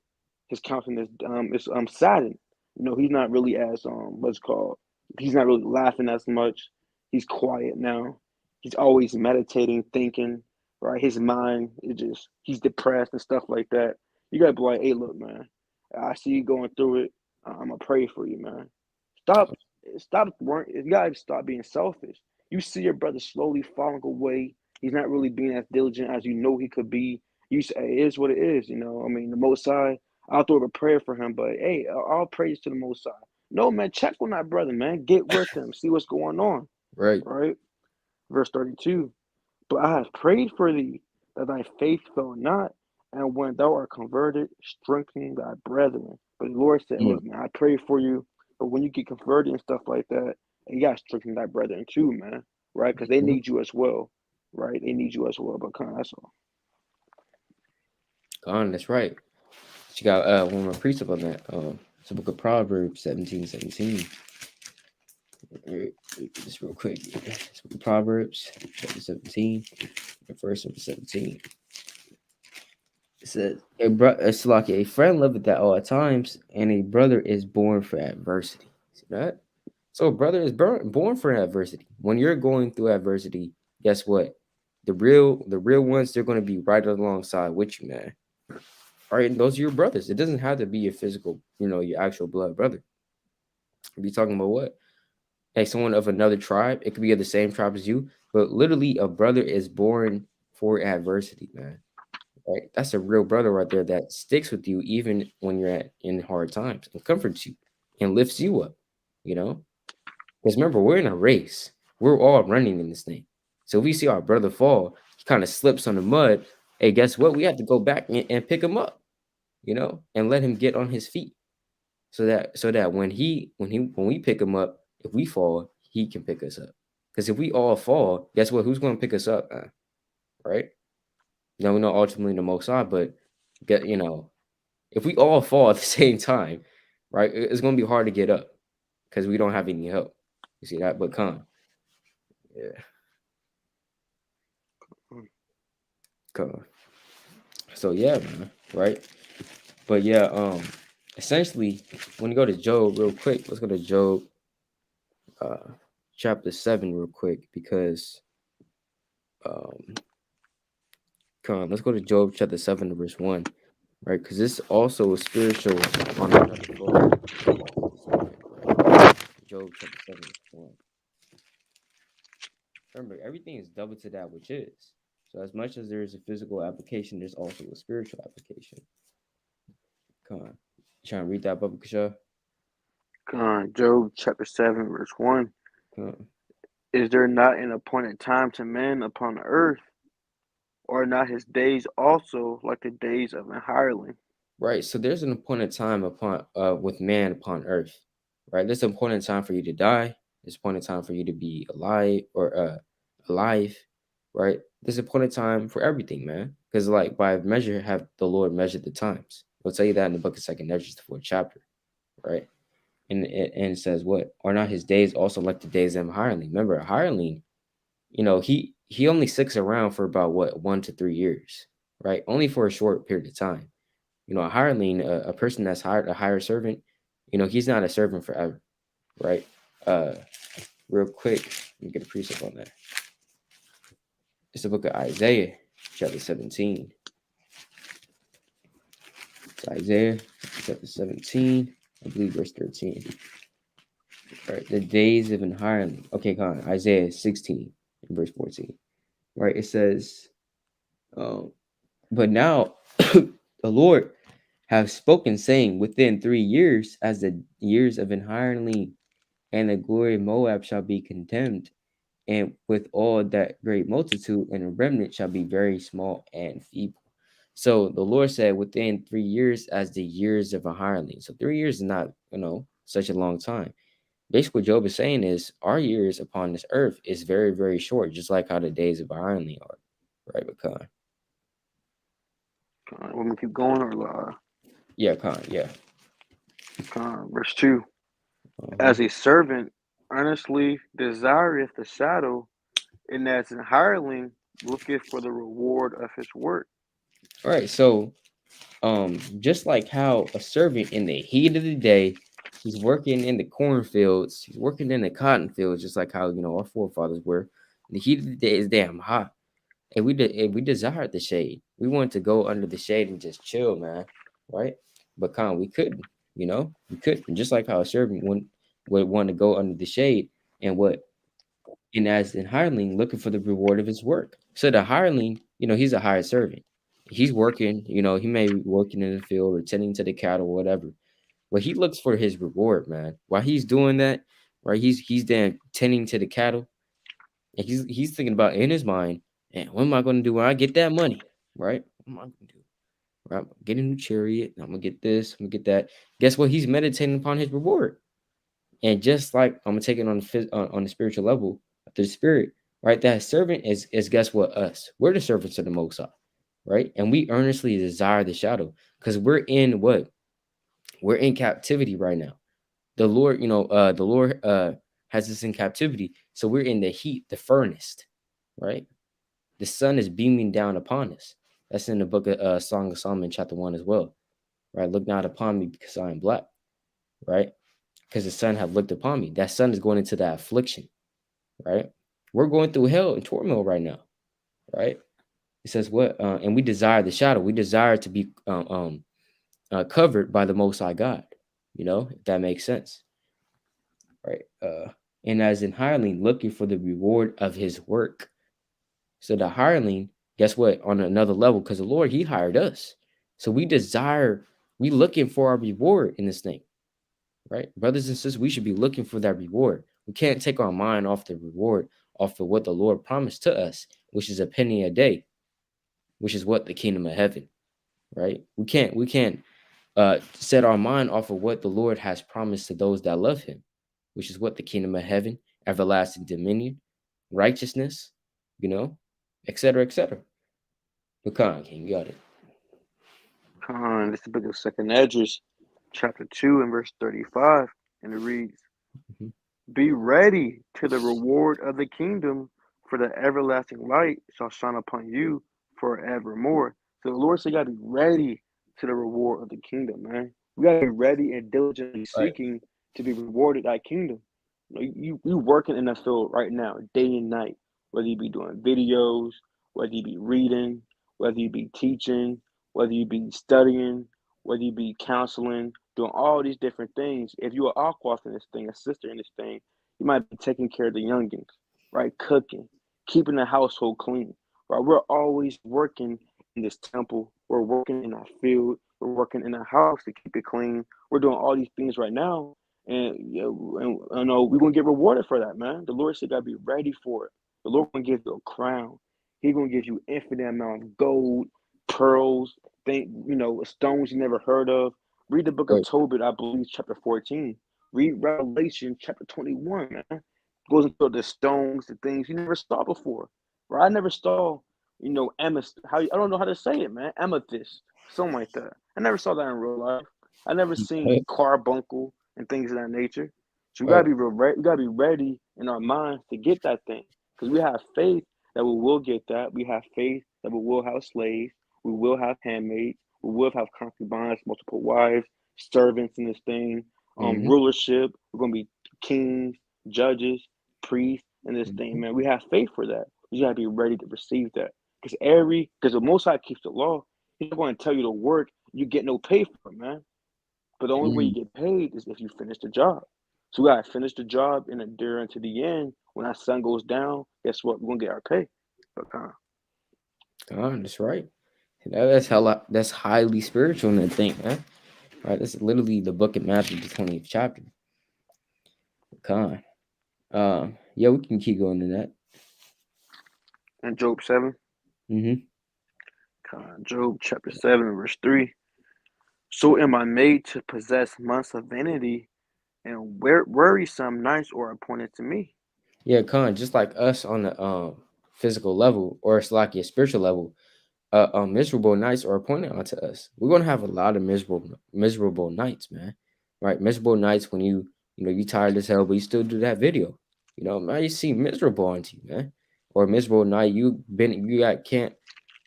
S2: His countenance is saddened. He's not really as what's called, he's not really laughing as much. He's quiet now. He's always meditating, thinking, right? His mind is just, he's depressed and stuff like that. You gotta be like, hey, look, man, I see you going through it. I'm gonna pray for you, man. Stop, stop. You gotta stop being selfish. You see your brother slowly falling away. He's not really being as diligent as you know he could be. You say, hey, it is what it is. I mean, the Most High, I'll throw up a prayer for him, but hey, all praise to the Most High. No, man, check on that brother, man. Get with him, see what's going on,
S1: right.
S2: right? Verse 32. But I have prayed for thee, that thy faith fail not, and when thou art converted, strengthen thy brethren. But the Lord said,
S1: Mm,
S2: look, man, I pray for you, but when you get converted and stuff like that, you got to strengthen thy brethren too, man, right? Because they
S1: mhm.
S2: need you as well, right? They need you as well, but kind of, that's all.
S1: That's right. She got one more precept on that. It's the book of Proverbs 17:17. Read this real quick. It's the book of Proverbs chapter 17, the verse number 17. It says, it's like a friend loveth at all times, and a brother is born for adversity. See that? So a brother is born for adversity. When you're going through adversity, guess what? The real ones, they're going to be right alongside with you, man. All right, and those are your brothers. It doesn't have to be your physical, your actual blood brother. Be talking about what? Like someone of another tribe. It could be of the same tribe as you, but literally a brother is born for adversity, man. Right? That's a real brother right there that sticks with you even when you're in hard times and comforts you and lifts you up, you know? Because remember, we're in a race. We're all running in this thing. So if we see our brother fall, he kind of slips on the mud. Hey, guess what? We have to go back and pick him up, and let him get on his feet. So that when we pick him up, if we fall, he can pick us up. Because if we all fall, guess what? Who's going to pick us up, right? We know ultimately the Most High, but if we all fall at the same time, right, it's going to be hard to get up because we don't have any help. You see that? But yeah,
S2: Mm.
S1: come on. So yeah, man, right? But yeah, essentially, when you go to Job real quick, let's go to Job, uh, chapter 7 real quick because um, come on, let's go to Job chapter 7 verse 1, right? Because this also is spiritual on another level. This real quick, right? Job chapter 7 verse 1. Remember, everything is double to that which is. So as much as there is a physical application, there's also a spiritual application. Come on, you trying to read that, Bubba Kasha?
S2: Job chapter 7, verse 1.
S1: Come on.
S2: Is there not an appointed time to man upon earth, or not his days also like the days of an hireling?
S1: Right. So there's an appointed time upon with man upon earth. Right. There's an appointed time for you to die. There's an appointed time for you to be alive or alive. Right. There's an appointed time for everything, man. Because like by measure have the Lord measured the times. He'll tell you that in the book of Second Esdras, the 4th chapter. Right. And it says what? Are not his days also like the days of a hireling? Remember, a hireling, he only sticks around for about what 1 to 3 years, right? Only for a short period of time. A hireling, a person that's hired, a hired servant, he's not a servant forever, right? Uh, Real quick, let me get a precept on that. It's the book of Isaiah, chapter 17. It's Isaiah, chapter 17, I believe verse 13. Right, the days of an hireling. Okay, come on, Isaiah 16, verse 14. Right, it says, um, but now the Lord have spoken, saying, within 3 years, as the years of an hireling, and the glory of Moab shall be condemned, and with all that great multitude, and a remnant shall be very small and feeble. So the Lord said, within 3 years, as the years of a hireling. So 3 years is not, such a long time. Basically, what Job is saying is our years upon this earth is very, very short, just like how the days of a hireling are. Right, but Khan?
S2: Want me to keep going or
S1: Yeah, Khan, yeah.
S2: verse 2.
S1: Uh-huh.
S2: As a servant earnestly desireth the shadow, and as an hireling looketh for the reward of his work.
S1: All right, so just like how a servant in the heat of the day, he's working in the cornfields, he's working in the cotton fields, just like how our forefathers were. The heat of the day is damn hot, and we desired the shade. We wanted to go under the shade and just chill, man, right? But we couldn't, we couldn't. Just like how a servant would want to go under the shade, and as in hireling, looking for the reward of his work. So the hireling, he's a hired servant. He's working, he may be working in the field or tending to the cattle or whatever. But he looks for his reward, man. While he's doing that, right? He's then tending to the cattle, and he's thinking about in his mind, and what am I going to do when I get that money, right? What am I going to do? Right? I'm gonna get a new chariot. I'm gonna get this. I'm gonna get that. Guess what? He's meditating upon his reward. And just like I'm gonna take it on the spiritual level of the spirit, right? That servant is guess what? Us. We're the servants of the Most High, right? And we earnestly desire the shadow because we're in what? We're in captivity right now. The Lord has us in captivity, so we're in the heat, the furnace, right? The sun is beaming down upon us. That's in the book of Song of Solomon, chapter 1 as well, right? Look not upon me because I am black, right? Because the sun have looked upon me. That sun is going into that affliction, right? We're going through hell and turmoil right now, right? It says what? And we desire the shadow. We desire to be covered by the Most High God. If that makes sense, right? And as in hireling, looking for the reward of his work. So the hireling, guess what? On another level, because the Lord, He hired us. So we looking for our reward in this thing, right? Brothers and sisters, we should be looking for that reward. We can't take our mind off the reward, off of what the Lord promised to us, which is a penny a day, which is what the kingdom of heaven, right? We can't set our mind off of what the Lord has promised to those that love Him, which is what the kingdom of heaven, everlasting dominion, righteousness, etc., etc. But King, you got it.
S2: This is the book of Second Esdras, chapter 2 and verse 35, and it reads,
S1: Mhm.
S2: Be ready to the reward of the kingdom, for the everlasting light shall shine upon you forevermore. So the Lord said you gotta be ready to the reward of the kingdom, man. We gotta be ready and diligently
S1: Right.
S2: seeking to be rewarded that kingdom. You working in the field right now, day and night, whether you be doing videos, whether you be reading, whether you be teaching, whether you be studying, whether you be counseling, doing all these different things. If you are aqua in this thing, a sister in this thing, you might be taking care of the youngins, right? Cooking, keeping the household clean, right? We're always working in this temple. We're working in our field. We're working in our house to keep it clean. We're doing all these things right now, and you know we're gonna get rewarded for that, man. The Lord said, "Gotta be ready for it." The Lord gonna give you a crown. He's gonna give you infinite amount of gold, pearls, stones you never heard of. Read the book of
S1: Right.
S2: Tobit, I believe, chapter 14. Read Revelation, chapter 21, man. Goes into the stones, the things you never saw before. Right? I never saw, I don't know how to say it, man. Amethyst, something like that. I never saw that in real life. I never seen
S1: Right.
S2: carbuncle and things of that nature. So
S1: Right.
S2: we gotta be ready in our minds to get that thing, because we have faith that we will get that. We have faith that we will have slaves, we will have handmaids, we will have concubines, multiple wives, servants in this thing,
S1: Mm-hmm.
S2: rulership. We're gonna be kings, judges, priests in this thing,
S1: Mm-hmm.
S2: man. We have faith for that. We gotta be ready to receive that. Because the Most High keeps the law, He's not going to tell you to work. You get no pay for it, man. But the only way you
S1: Mm.
S2: get paid is if you finish the job. So we gotta finish the job and endure until the end. When our sun goes down, guess what? We're gonna get our pay. Okay.
S1: That's right. That's highly spiritual in the thing, man. Right. That's literally the book of Matthew, the 20th chapter. Con. Yeah, we can keep going to that.
S2: And Job 7.
S1: Mm-hmm.
S2: Job chapter 7, verse 3. So am I made to possess months of vanity, and worrisome nights are appointed to me.
S1: Yeah, con. Just like us on the physical level, or it's like your spiritual level, miserable nights are appointed onto us. We're gonna have a lot of miserable nights, man. Right? Miserable nights when you tired as hell, but you still do that video. Man, you see miserable onto you, man. Or a miserable night, you got camp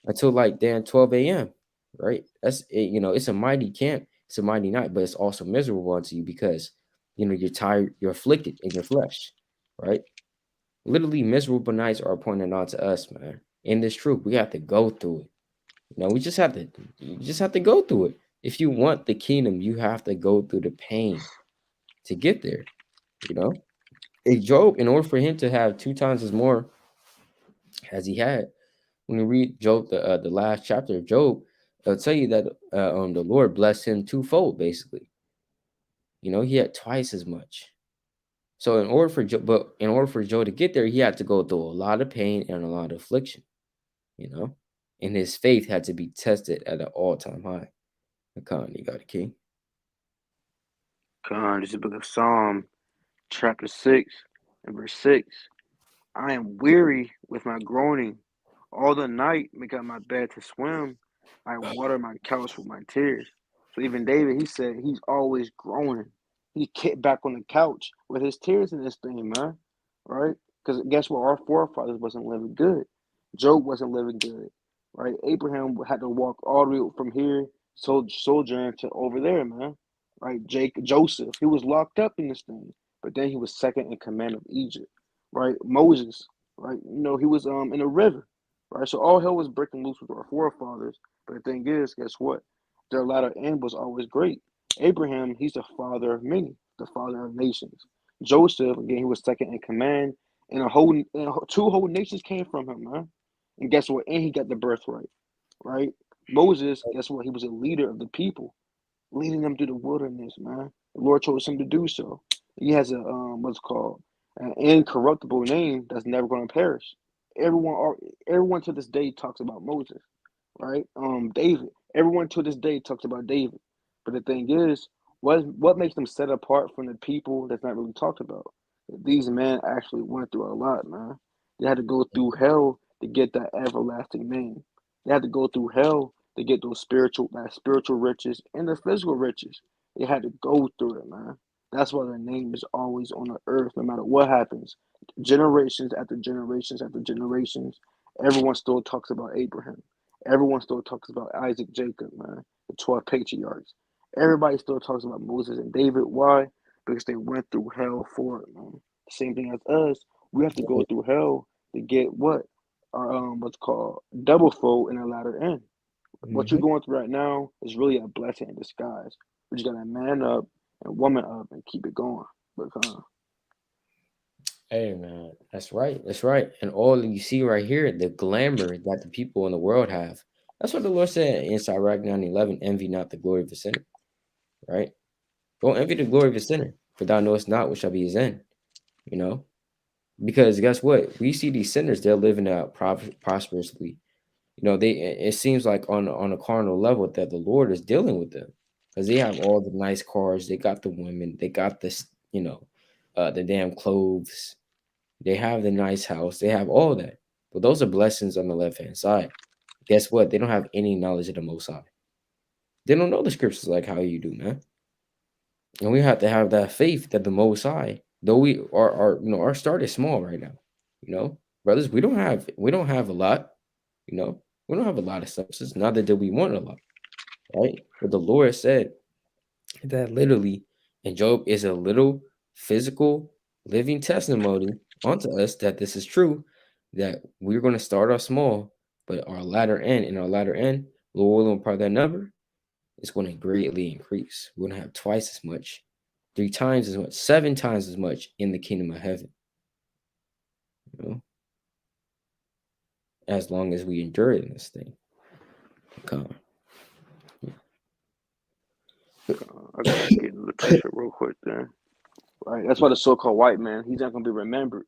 S1: until like damn 12 a.m. Right? That's it, it's a mighty camp, it's a mighty night, but it's also miserable onto you because you're tired, you're afflicted in your flesh, right? Literally miserable nights are appointed onto us, man. In this truth, we have to go through it. We just have to go through it. If you want the kingdom, you have to go through the pain to get there. You know, Job, in order for him to have two times as more as he had, when you read Job, the last chapter of Job, it'll tell you that the Lord blessed him twofold. Basically, he had twice as much. So in order for Job to get there, he had to go through a lot of pain and a lot of affliction. You know, and his faith had to be tested at an all-time high. You got a king.
S2: This is the book of Psalm, chapter 6, and verse 6. I am weary with my groaning. All the night make up my bed to swim. I water my couch with my tears. So even David, he said he's always groaning. He kicked back on the couch with his tears in this thing, man. Right? Because guess what? Our forefathers wasn't living good. Job wasn't living good. Right? Abraham had to walk all the way from here, sojourn to over there, man. Right? Joseph, he was locked up in this thing, but then he was second in command of Egypt. Right? Moses, right? He was in a river, right? So all hell was breaking loose with our forefathers. But the thing is, guess what? Their latter end was always great. Abraham, he's the father of many, the father of nations. Joseph, again, he was second in command, and two whole nations came from him, man. And guess what? And he got the birthright, right? Moses, guess what? He was a leader of the people, leading them through the wilderness, man. The Lord chose him to do so. He has a what's called an incorruptible name that's never going to perish. Everyone, everyone to this day talks about Moses, right? David. Everyone to this day talks about David. But the thing is, what makes them set apart from the people that's not really talked about? These men actually went through a lot, man. They had to go through hell to get that everlasting name. They had to go through hell to get those spiritual riches and the physical riches. They had to go through it, man. That's why their name is always on the earth, no matter what happens. Generations after generations after generations, everyone still talks about Abraham. Everyone still talks about Isaac, Jacob, man, the 12 patriarchs. Everybody still talks about Moses and David. Why? Because they went through hell for it, man. Same thing as us. We have to go
S1: Right.
S2: through hell to get what? Our what's called double fold in the latter end. What you're
S1: Hmm.
S2: going through right now is really a blessing in disguise. We just gotta man up and woman up and keep it going. But
S1: Hey man, that's right. That's right. And all you see right here, the glamour that the people in the world have. That's what the Lord said in Sirach 9:11, envy not the glory of the sinner. Right? Don't envy the glory of the sinner, for thou knowest not what shall be his end. You know? Because guess what? We see these sinners, they're living out prosperously. They it seems like on a carnal level that the Lord is dealing with them. Because they have all the nice cars, they got the women, they got this, the damn clothes. They have the nice house. They have all that. But those are blessings on the left hand side. Guess what? They don't have any knowledge of the Most High. They don't know the scriptures like how you do, man. And we have to have that faith that the Most High, though we our start is small right now. Brothers, we don't have a lot. We don't have a lot of substance. Neither do we want a lot, right? But the Lord said that literally, and Job is a little physical living testimony onto us that this is true, that we're going to start off small, but in our latter end, Lord willing, part of that number is going to greatly increase. We're going to have twice as much, 3 times as much, 7 times as much in the kingdom of heaven, you know, as long as we endure in this thing. Come
S2: I gotta get into the precept real quick then. Right. That's why the so-called white man, he's not gonna be remembered.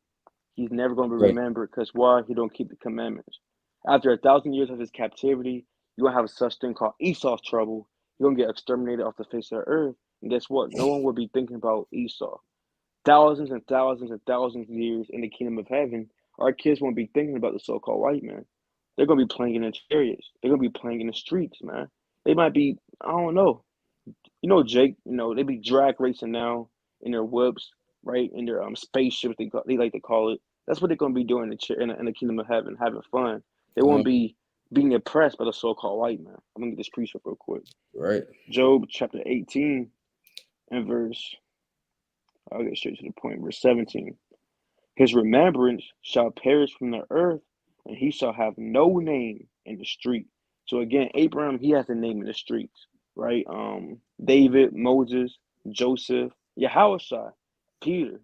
S2: He's never gonna be
S1: right.
S2: remembered because why? He don't keep the commandments. After 1,000 years of his captivity, you're gonna have a such thing called Esau's trouble. You're gonna get exterminated off the face of the earth. And guess what? No one will be thinking about Esau. Thousands and thousands and thousands of years in the kingdom of heaven, our kids won't be thinking about the so-called white man. They're gonna be playing in the chariots. They're gonna be playing in the streets, man. They might be, I don't know, Jake, they be drag racing now in their whips, right? In their spaceships, they like to call it. That's what they're gonna be doing in the kingdom of heaven, having fun. They won't
S1: Um,
S2: be being oppressed by the so-called white man. I'm gonna get this precept real quick.
S1: right.
S2: Job chapter 18 and verse. I'll get straight to the point. Verse 17. His remembrance shall perish from the earth, and he shall have no name in the street. So again, Abraham, he has a name in the streets, right? David, Moses, Joseph, Yahushua, Peter,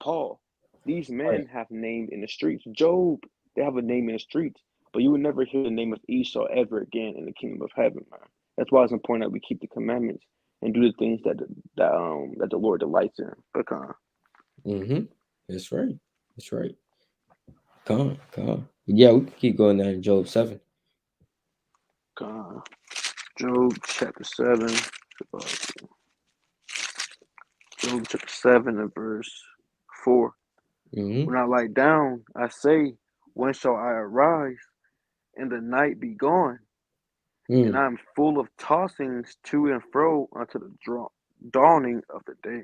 S2: Paul. These
S1: Right.
S2: men have named in the streets. Job, they have a name in the streets, but you will never hear the name of Esau ever again in the kingdom of heaven, man. That's why it's important that we keep the commandments and do the things that the Lord delights in.
S1: Mm-hmm. That's right. That's right. Come. Yeah, we can keep going there in Job 7.
S2: Uh, Job chapter 7. uh, Job chapter 7 and verse 4.
S1: Mm-hmm.
S2: When I lie down, I say, when shall I arise and the night be gone? And
S1: Mm.
S2: I am full of tossings to and fro unto the dawning of the day.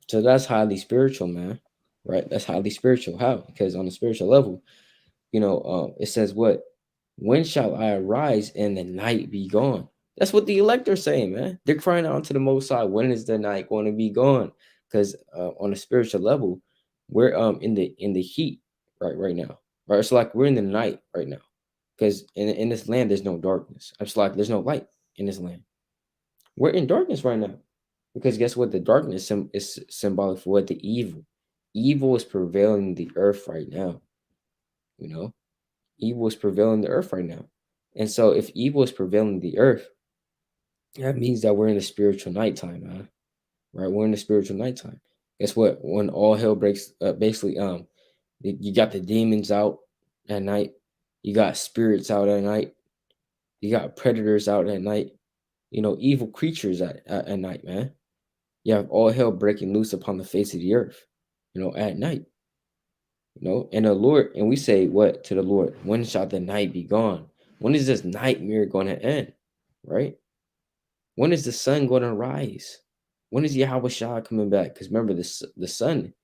S1: So that's highly spiritual, man. Right? That's highly spiritual. How? Because on the spiritual level, it says what? When shall I arise and the night be gone? That's what the elect are saying, man. They're crying out to the Most High. When is the night going to be gone? Because on a spiritual level, we're in the heat right now. Right? It's like we're in the night right now. Because in this land, there's no darkness. It's like there's no light in this land. We're in darkness right now. Because guess what? The darkness is symbolic for what? The evil. Evil is prevailing the earth right now. You know, evil is prevailing the earth right now. And so, if evil is prevailing the earth, that means that we're in the spiritual nighttime, man. Right? We're in the spiritual nighttime. Guess what? When all hell breaks, basically, you got the demons out at night. You got spirits out at night. You got predators out at night. Evil creatures at night, man. You have all hell breaking loose upon the face of the earth, at night, and the Lord, and we say what to the Lord? When shall the night be gone? When is this nightmare going to end? Right? When is the sun going to rise? When is Yahweh Shah coming back? Because remember, the sun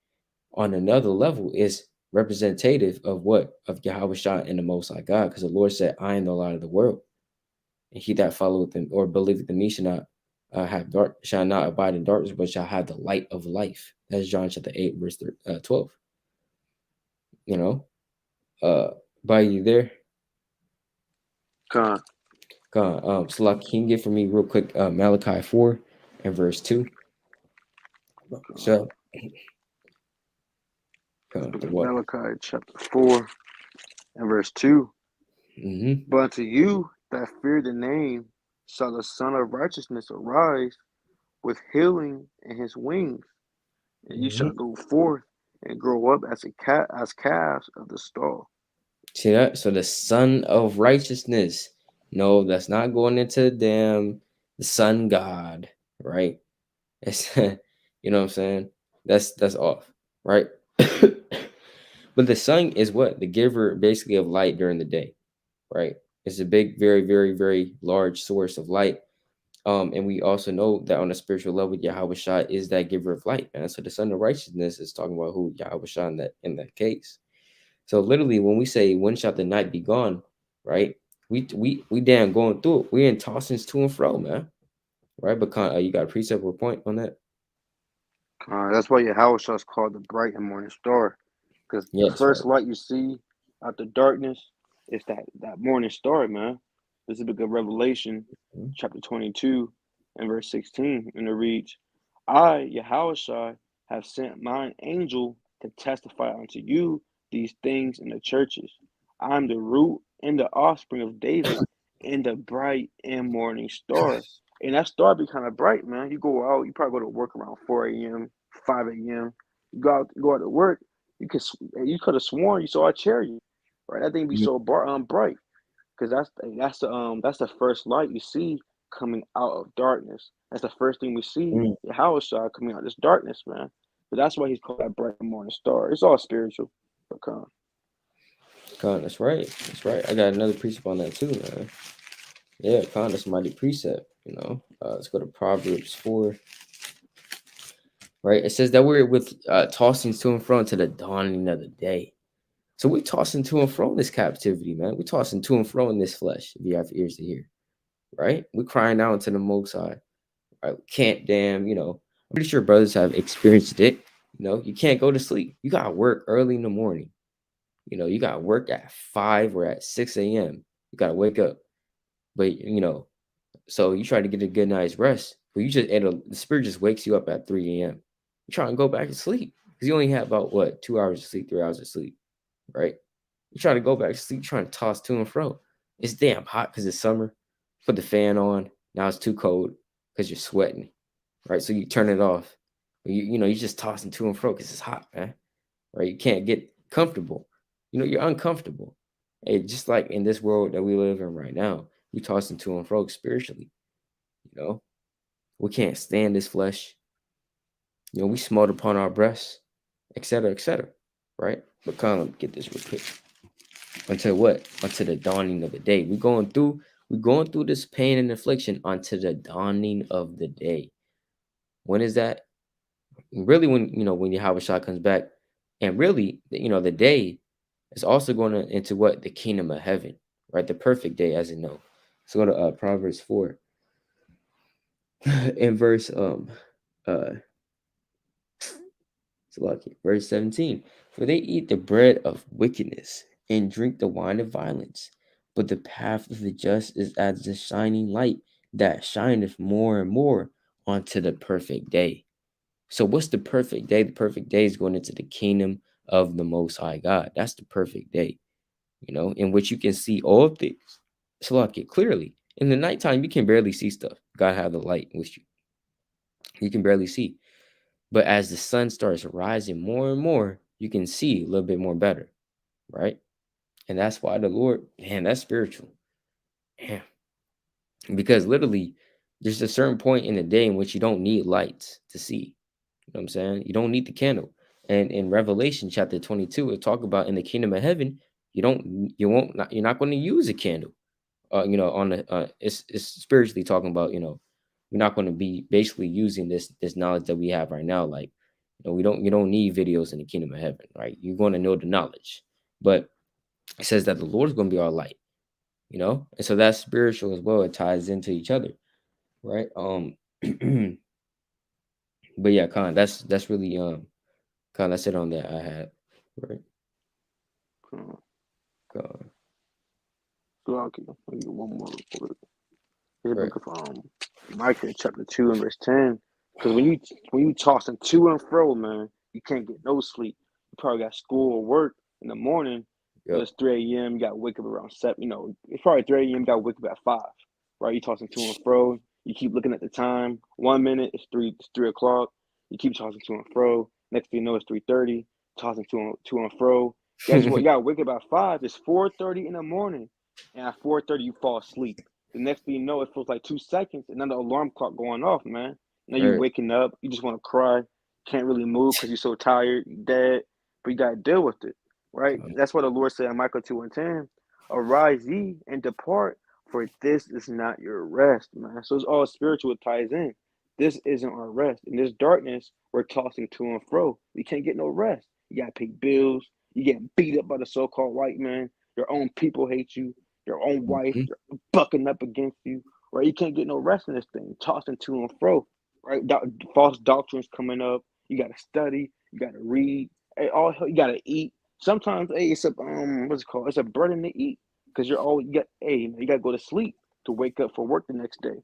S1: on another level is representative of what? Of Yahweh Shah and the Most High God. Because the Lord said, I am the light of the world. And he that followeth them or believeth in me shall not shall not abide in darkness, but shall have the light of life. That's John chapter 8, verse 12. You know, by you there.
S2: Con,
S1: Salak, can you get for me real quick Malachi 4 and verse 2?
S2: con.
S1: So,
S2: Book
S1: the
S2: of
S1: what?
S2: Malachi, chapter 4, and verse 2.
S1: Mm-hmm.
S2: But unto you that fear the name shall the Son of Righteousness arise with healing in his wings, and you
S1: Mm-hmm.
S2: shall go forth and grow up as a cat as calves of the stall.
S1: See that? So the Son of Righteousness. No, that's not going into the Sun God, right? It's you know what I'm saying? That's off, right? But the sun is what? The giver basically of light during the day, right? It's a big, very, very, very large source of light. And we also know that on a spiritual level, Yahweh Shah is that giver of light, man. So the Son of Righteousness is talking about who Yahweh Shah in that case. So literally, when we say when shall the night be gone, right? We damn going through it. We in tossings to and fro, man. Right? But you got a precept or point on that?
S2: That's why Yahweh is called the bright and morning star, because the
S1: Yes,
S2: first
S1: right.
S2: light you see out the darkness is that morning star, man. This is the book of Revelation,
S1: Mhm.
S2: chapter 22, and verse 16, and it reads, I, Yahweh have sent mine angel to testify unto you these things in the churches. I am the root and the offspring of David, and the bright and morning star. And that star be kind of bright, man. You go out, you probably go to work around 4 a.m., 5 a.m. You go out to work, you could have sworn you saw a chariot, right? That thing be so bright, because that's the first light you see coming out of darkness. That's the first thing we see.
S1: Mhm.
S2: Yahweh coming out of this darkness, man. So that's why he's called that bright morning star. It's all spiritual. But
S1: Con, that's right. That's right. I got another precept on that too, man. Yeah, Con, that's mighty precept. Let's go to Proverbs 4. Right, it says that we're with tossing to and fro to the dawning of the day. So we're tossing to and fro in this captivity, man. We're tossing to and fro in this flesh. If you have ears to hear, right? We're crying out to the Most High. Right? We can't damn. I'm pretty sure brothers have experienced it. You can't go to sleep. You got to work early in the morning. You got to work at 5 or at 6 a.m. You got to wake up. But so you try to get a good night's rest, but the spirit just wakes you up at 3 a.m. You try and go back to sleep because you only have about what 2 hours of sleep, 3 hours of sleep, right? You try to go back to sleep, trying to toss to and fro. It's damn hot because it's summer. Put the fan on. Now it's too cold because you're sweating, right? So you turn it off. You're just tossing to and fro because it's hot, man. Right? You can't get comfortable. You're uncomfortable. Hey, just like in this world that we live in right now, we tossing to and fro spiritually. You know, we can't stand this flesh. We smote upon our breasts, etc., etc. Right? But come on, get this real quick. Until what? Until the dawning of the day. We're going through this pain and affliction until the dawning of the day. When is that? Really, when Yahweh Shah comes back, and really, the day is also going into what the kingdom of heaven, right? The perfect day, as you know. So go to Proverbs 4 in verse uh so lucky. Verse 17. For they eat the bread of wickedness and drink the wine of violence. But the path of the just is as the shining light that shineth more and more unto the perfect day. So what's the perfect day? The perfect day is going into the kingdom of the Most High God. That's the perfect day, in which you can see all things. So like it clearly. In the nighttime, you can barely see stuff. God have the light with you. You can barely see. But as the sun starts rising more and more, you can see a little bit more better, right? And that's why the Lord, man, that's spiritual. Man. Because literally, there's a certain point in the day in which you don't need lights to see. You know what I'm saying? You don't need the candle. And in Revelation chapter 22, it talk about in the kingdom of heaven, you're not going to use a candle. On the it's spiritually talking about, you're not going to be basically using this knowledge that we have right now, like You don't need videos in the kingdom of heaven, right? You're going to know the knowledge. But it says that the Lord is going to be our light, and so that's spiritual as well. It ties into each other, right? But yeah, that's really that's it on that I had, right?
S2: Uh,
S1: Con,
S2: so I'll give you one more report. The
S1: right,
S2: book of Micah, chapter 2 and verse 10. Because when you tossing to and fro, man, you can't get no sleep. You probably got school or work in the morning.
S1: yep.
S2: It's 3 a.m. You got to wake up around 7. It's probably 3 a.m. You got to wake up at 5. Right? You tossing to and fro. You keep looking at the time. 1 minute it's 3 o'clock. You keep tossing to and fro. Next thing you know, it's 3:30. Tossing to and fro. Guess what? You got to wake up at 5. It's 4:30 in the morning, and at 4:30 you fall asleep. The next thing you know, it feels like 2 seconds, and then the alarm clock going off, man. Now you
S1: Right.
S2: waking up, you just want to cry, can't really move because you're so tired, you dead, but you gotta deal with it, right?
S1: Con,
S2: That's what the Lord said in Micah 2 and 10. Arise ye and depart, for this is not your rest, man. So it's all spiritual, it ties in. This isn't our rest. In this darkness, we're tossing to and fro. We can't get no rest. You gotta pay bills. You get beat up by the so-called white man. Your own people hate you. Your own wife,
S1: mhm,
S2: bucking up against you, right? You can't get no rest in this thing, tossing to and fro, right? False doctrines coming up. You got to study. You got to read. Hey, all you got to eat. Sometimes, hey, it's a what's it called? It's a burden to eat because you're always you got to go to sleep to wake up for work the next day.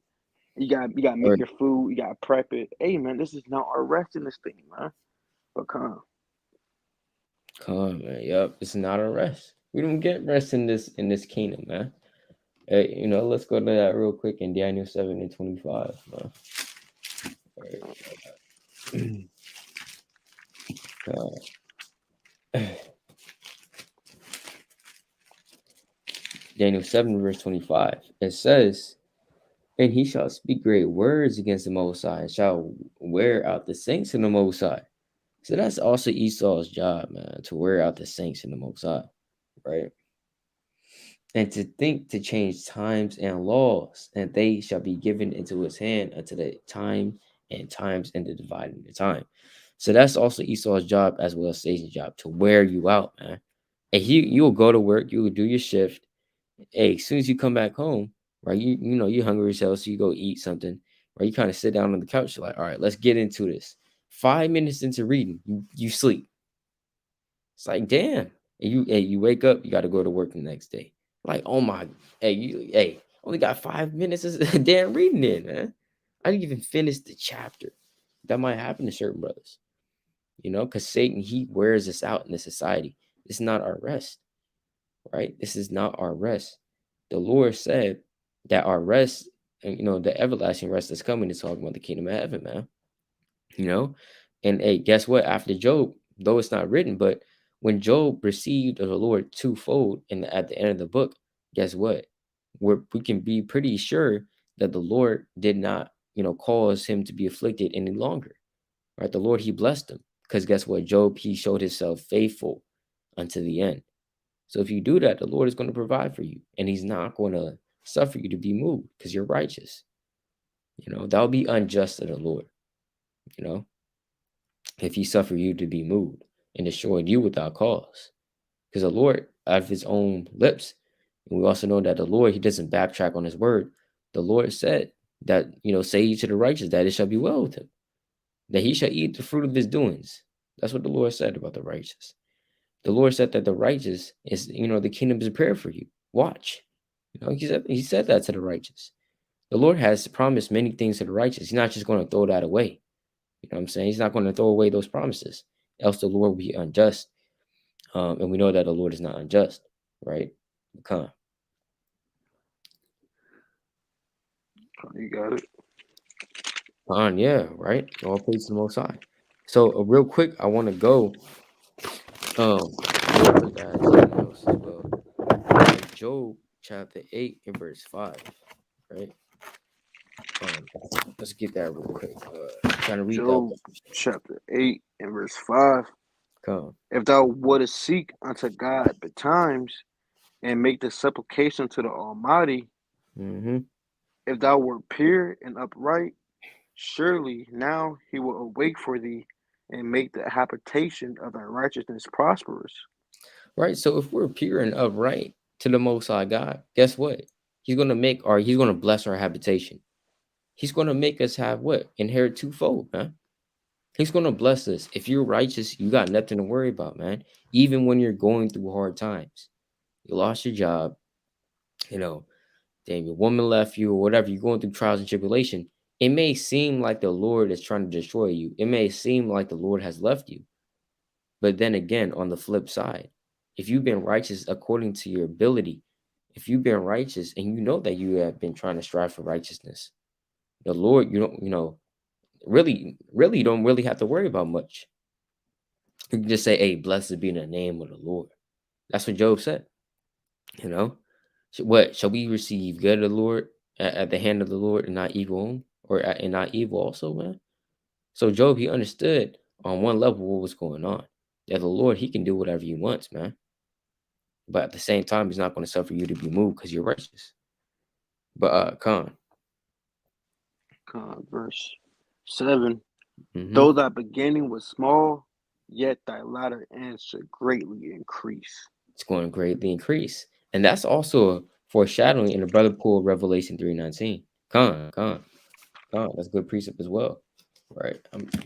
S2: You got to make
S1: right.
S2: your food. You got to prep it. Hey, man, this is not our rest in this thing, man. But come,
S1: Con, man. Yep. It's not a rest. We don't get rest in this kingdom, man. Hey, let's go to that real quick in Daniel 7:25. Right. Con. Daniel 7 verse 25. It says, "And he shall speak great words against the Most High, and shall wear out the saints in the Most High." So that's also Esau's job, man, to wear out the saints in the Most High, right? And to think to change times and laws, and they shall be given into his hand until the time and times and the dividing the time. So that's also Esau's job as well as Satan's job to wear you out, man. And you'll go to work, you will do your shift. Hey, as soon as you come back home, right? You're hungry as hell, so you go eat something, right? You kind of sit down on the couch, you're like, all right, let's get into this. 5 minutes into reading, you sleep. It's like, damn. And you wake up, you got to go to work the next day. Like, oh my, only got 5 minutes of damn reading in, man. I didn't even finish the chapter. That might happen to certain brothers, because Satan, he wears us out in the society. It's not our rest, right? This is not our rest. The Lord said that our rest, and the everlasting rest that's coming is talking about the kingdom of heaven, man. you know and hey, guess what? After Job, though it's not written, but when Job received of the Lord twofold at the end of the book, guess what? We can be pretty sure that the Lord did not cause him to be afflicted any longer, right? The Lord, he blessed him, because guess what? Job, he showed himself faithful unto the end. So if you do that, the Lord is going to provide for you, and he's not going to suffer you to be moved because you're righteous. That would be unjust to the Lord, you know if he suffered you to be moved and destroyed you without cause. Because the Lord, out of his own lips, and we also know that the Lord, he doesn't backtrack on his word. The Lord said that, say ye to the righteous that it shall be well with him, that he shall eat the fruit of his doings. That's what the Lord said about the righteous. The Lord said that the righteous is, the kingdom is prepared for you. Watch. He said that to the righteous. The Lord has promised many things to the righteous. He's not just going to throw that away. You know what I'm saying? He's not going to throw away those promises. Else the Lord will be unjust. And we know that the Lord is not unjust, right? Come
S2: you got it.
S1: on, yeah, right. All praise to the Most High. So, real quick, I want to go, real quick. I had something else as well. Job chapter 8 and verse 5, right? Um, let's get that real quick. Trying to read that
S2: Job
S1: one.
S2: chapter 8 and verse 5.
S1: Come.
S2: If thou wouldest seek unto God betimes, and make the supplication to the Almighty,
S1: Mm-hmm.
S2: if thou wert pure and upright, surely now he will awake for thee, and make the habitation of thy righteousness prosperous.
S1: Right? So if we're pure and upright to the Most High God, guess what? He's gonna bless our habitation. He's gonna make us have what? Inherit twofold, man. He's gonna bless us. If you're righteous, you got nothing to worry about, man. Even when you're going through hard times, you lost your job, you know, damn, your woman left you or whatever, you're going through trials and tribulation. It may seem like the Lord is trying to destroy you. It may seem like the Lord has left you. But then again, on the flip side, if you've been righteous according to your ability, if you've been righteous and you know that you have been trying to strive for righteousness, the Lord, really don't really have to worry about much. You can just say, hey, blessed be the name of the Lord. That's what Job said, you know? What shall we receive good of the Lord at the hand of the Lord and not evil, and not evil also, man? So Job, he understood on one level what was going on. That the Lord, he can do whatever he wants, man. But at the same time, he's not going to suffer you to be moved because you're righteous. But Khan.
S2: Verse 7.
S1: Hmm.
S2: Though thy beginning was small, yet thy latter end should greatly increase.
S1: It's going to greatly increase. And that's also a foreshadowing in the brother pool of Revelation 3:19. Khan. That's a good precept as well. Right.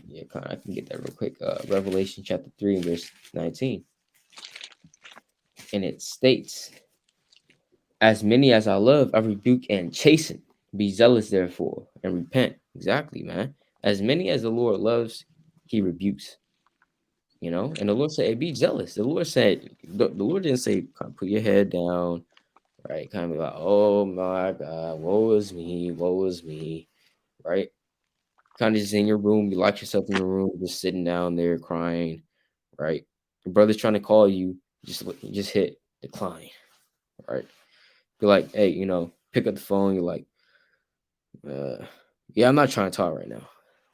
S1: Yeah, Khan, I can get that real quick. Revelation chapter 3 and verse 19. And it states, as many as I love, I rebuke and chasten. Be zealous, therefore, and repent. Exactly, man. As many as the Lord loves, he rebukes. And the Lord said, hey, be jealous. The Lord said, the Lord didn't say, kind of put your head down, right? Kind of be like, oh my God, woe is me, right? Kind of just in your room, you lock yourself in your room, just sitting down there crying, right? Your brother's trying to call you, just hit decline, right? You're like, hey, pick up the phone. You're like, uh, yeah, I'm not trying to talk right now,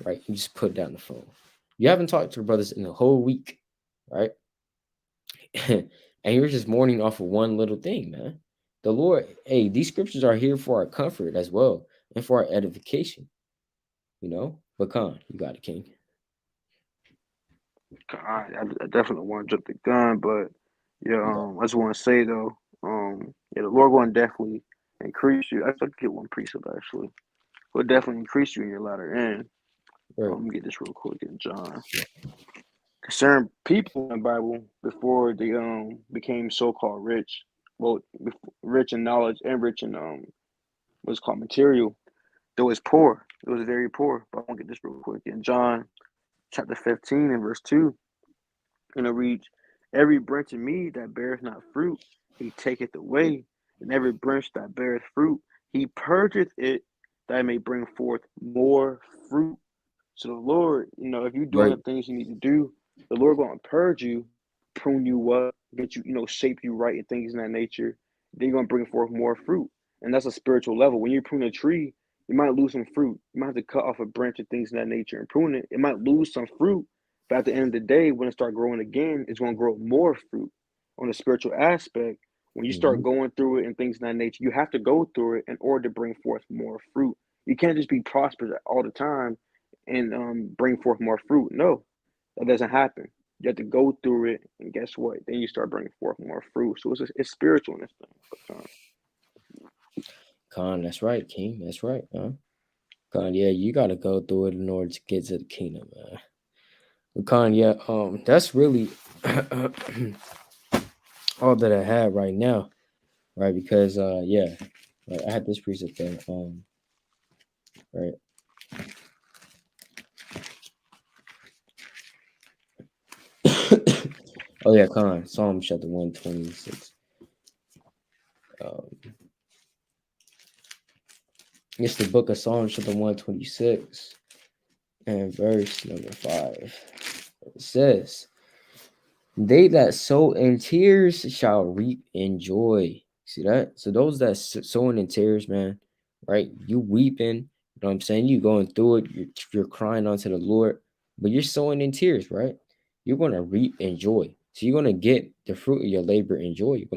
S1: right? You just put down the phone. You haven't talked to your brothers in a whole week, right? And you're just mourning off of one little thing, man. The Lord, hey, these scriptures are here for our comfort as well and for our edification. But Khan, you got it, King.
S2: I definitely want to jump the gun, but yeah,
S1: You got it.
S2: I just want to say though, yeah, the Lord going to definitely increase you. I could get one precept actually. Will definitely increase you in your latter end.
S1: Right.
S2: Let me get this real quick in John. Concerned people in the Bible before they became so called rich, well, rich in knowledge and rich in what's called material. It was poor. It was very poor. But I want to get this real quick in John chapter 15 and verse 2. And it reads, every branch in me that beareth not fruit, he taketh away, and every branch that beareth fruit, he purgeth it that it may bring forth more fruit. So the Lord, if you're doing the
S1: Right.
S2: things you need to do, the Lord going to purge you, prune you up, get you, shape you right and things in that nature. Then you're going to bring forth more fruit. And that's a spiritual level. When you prune a tree, you might lose some fruit. You might have to cut off a branch and things in that nature and prune it. It might lose some fruit, but at the end of the day, when it start growing again, it's going to grow more fruit. On the spiritual aspect, when you start
S1: Hmm.
S2: going through it and things in that nature, you have to go through it in order to bring forth more fruit. You can't just be prosperous all the time and bring forth more fruit. No, that doesn't happen. You have to go through it, and guess what? Then you start bringing forth more fruit. So it's spiritual in this thing. But,
S1: Khan, that's right, King. That's right, huh? Khan, yeah, you got to go through it in order to get to the kingdom, man. But Khan, yeah, that's really all that I have right now, right? Because, yeah, right, I had this precept there, right. Oh yeah, Khan, Psalm chapter 126. Um, it's the book of Psalms chapter 126 and verse number 5. It says, they that sow in tears shall reap in joy. See that? So those that sowing in tears, man, right? You weeping, you know what I'm saying? You going through it, you're crying unto the Lord, but you're sowing in tears, right? You're gonna reap in joy. So you're gonna get the fruit of your labor in joy. You're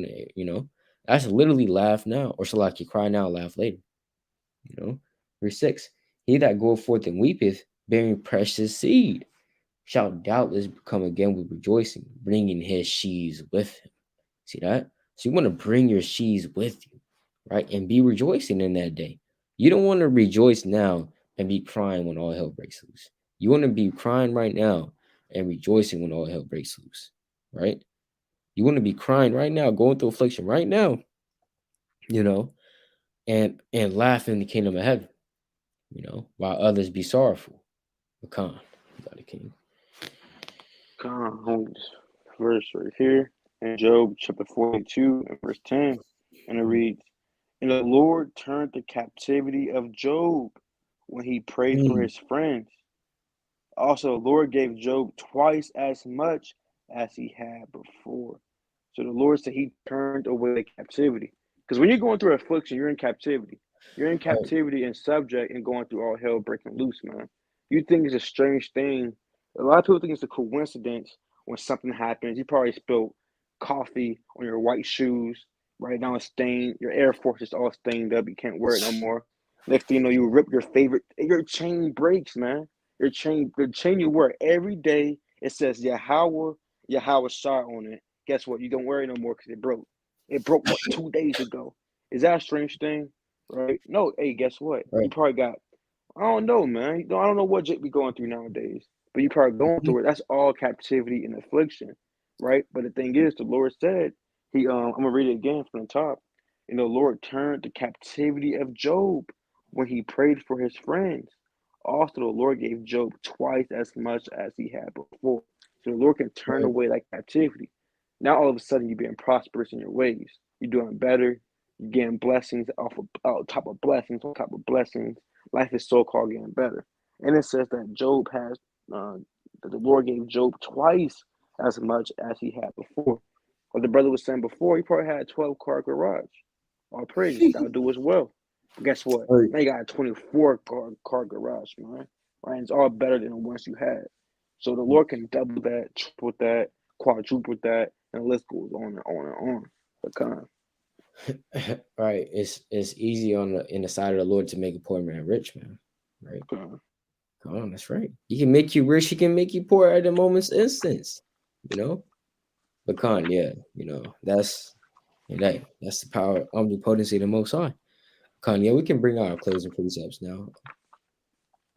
S1: gonna, that's literally laugh now, or so like you cry now, laugh later. Verse 6. He that goeth forth and weepeth, bearing precious seed, shall doubtless come again with rejoicing, bringing his sheaves with him. See that? So you want to bring your sheaves with you, right? And be rejoicing in that day. You don't want to rejoice now and be crying when all hell breaks loose. You want to be crying right now and rejoicing when all hell breaks loose, right? You want to be crying right now, going through affliction right now, you know, and laugh in the kingdom of heaven, while others be sorrowful. Pecan, got the king.
S2: Come on, this verse right here in Job chapter 42 and verse 10. And it reads, And the Lord turned the captivity of Job when he prayed for
S1: Mm.
S2: his friends. Also, the Lord gave Job twice as much as he had before. So the Lord said he turned away the captivity. Because when you're going through affliction, you're in captivity. You're in
S1: Right,
S2: captivity and subject and going through all hell breaking loose, man. You think it's a strange thing. A lot of people think it's a coincidence when something happens. You probably spilled coffee on your white shoes. Right now it's stained. Your Air Force is all stained up. You can't wear it no more. Next thing you know, you rip your chain breaks, man. The chain you wear every day, it says Yahweh Shah on it. Guess what? You don't wear it no more because it broke. It broke what 2 days ago. Is that a strange thing? Right? No, hey, guess what? You
S1: right.
S2: probably got I don't know, man. I don't know what Jake be going through nowadays. But you probably going
S1: Mhm.
S2: through it. That's all captivity and affliction. Right? But the thing is, the Lord said, I'm gonna read it again from the top. The Lord turned the captivity of Job when he prayed for his friends. Also, the Lord gave Job twice as much as he had before. So the Lord can turn
S1: Right,
S2: away that captivity. Now all of a sudden you're being prosperous in your ways. You're doing better. You're getting blessings on top of blessings on top of blessings. Life is so called getting better. And it says that uh, that the Lord gave Job twice as much as he had before. What the brother was saying before, he probably had a 12-car garage. All praises, that'll do as well. But guess what?
S1: right,
S2: Now you got a 24-car garage, man. Right? It's all better than the ones you had. So the Lord can double that, triple that, quadruple that, and the list goes on and on and on. But
S1: right. It's easy on the in the side of the Lord to make a poor man rich, man. Right.
S2: con,
S1: Come on, that's right. He can make you rich. He can make you poor at a moment's instance. You know. But yeah. That's the power, omnipotency of the Most High. Yeah, we can bring our closing precepts now.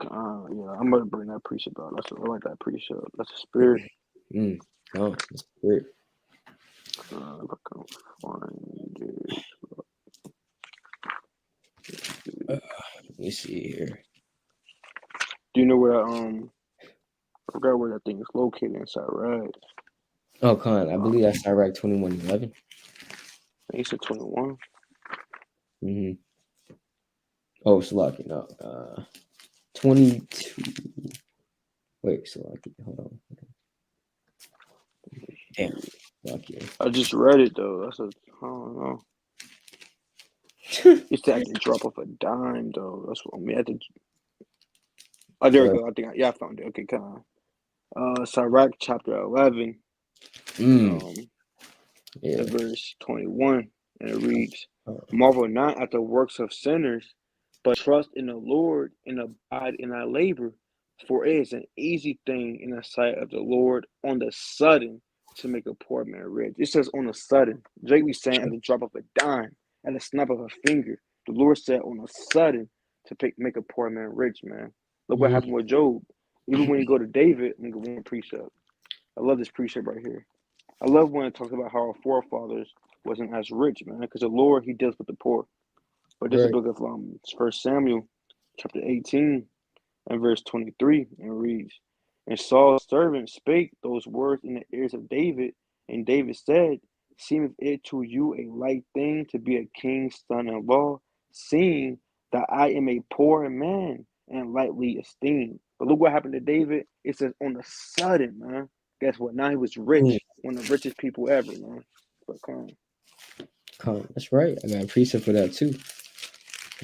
S2: yeah, I'm gonna bring that precept out. I like that precept. That's a spirit.
S1: Mm, that's great.
S2: If I can find it.
S1: Let me see here.
S2: Do you know where I forgot where that thing is located inside, right?
S1: Oh, I
S2: Uh,
S1: believe that's Iraq 2111.
S2: you said 21.
S1: Mm-hmm. Oh, Salaki, no. 22. Wait, Salaki, hold on. Damn, Salaki.
S2: I just read it though. I don't know. It's at the drop of a dime though. That's what I mean. Oh, there we
S1: Right.
S2: go. I found it. Okay, come on. Sirach chapter 11, and
S1: Mm,
S2: in
S1: yeah.
S2: verse 21, and it reads,
S1: Uh,
S2: "Marvel not at the works of sinners, but trust in the Lord and abide in thy labor, for it is an easy thing in the sight of the Lord on the sudden to make a poor man rich." It says on the sudden. Jake be saying at the drop of a dime, at the snap of a finger. The Lord said on the sudden to make a poor man rich, man. Look what
S1: mhm.
S2: happened with Job. Even when you go to David, I'm going to one precept. I love this precept right here. I love when it talks about how our forefathers wasn't as rich, man, because the Lord He deals with the poor. But this is the
S1: Right.
S2: book of First Samuel, chapter 18, and verse 23, and reads, "And Saul's servant spake those words in the ears of David, and David said, Seemeth it to you a light thing to be a king's son-in-law, seeing that I am a poor man and lightly esteemed." But look what happened to David. It says on the sudden, man. Guess what? Now he was
S1: Mm,
S2: rich, one of the richest people ever, man. But
S1: That's right. I got a precept for that too.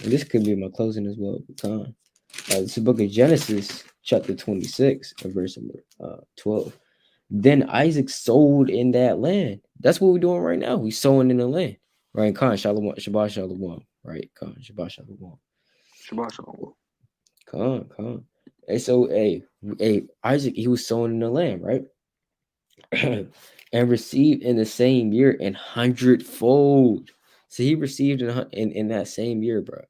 S1: And this could be my closing as well. It's the book of Genesis, chapter 26, and verse number 12. Then Isaac sold in that land. That's what we're doing right now. We sowing in the land. Right? Shalom, Shabbat Shalom. Right? Shabbat Shalom.
S2: Shabbat Shalom.
S1: Khan. And so, Isaac, he was sown in the land, right? And received in the same year an hundredfold. So he received in that same year, bro,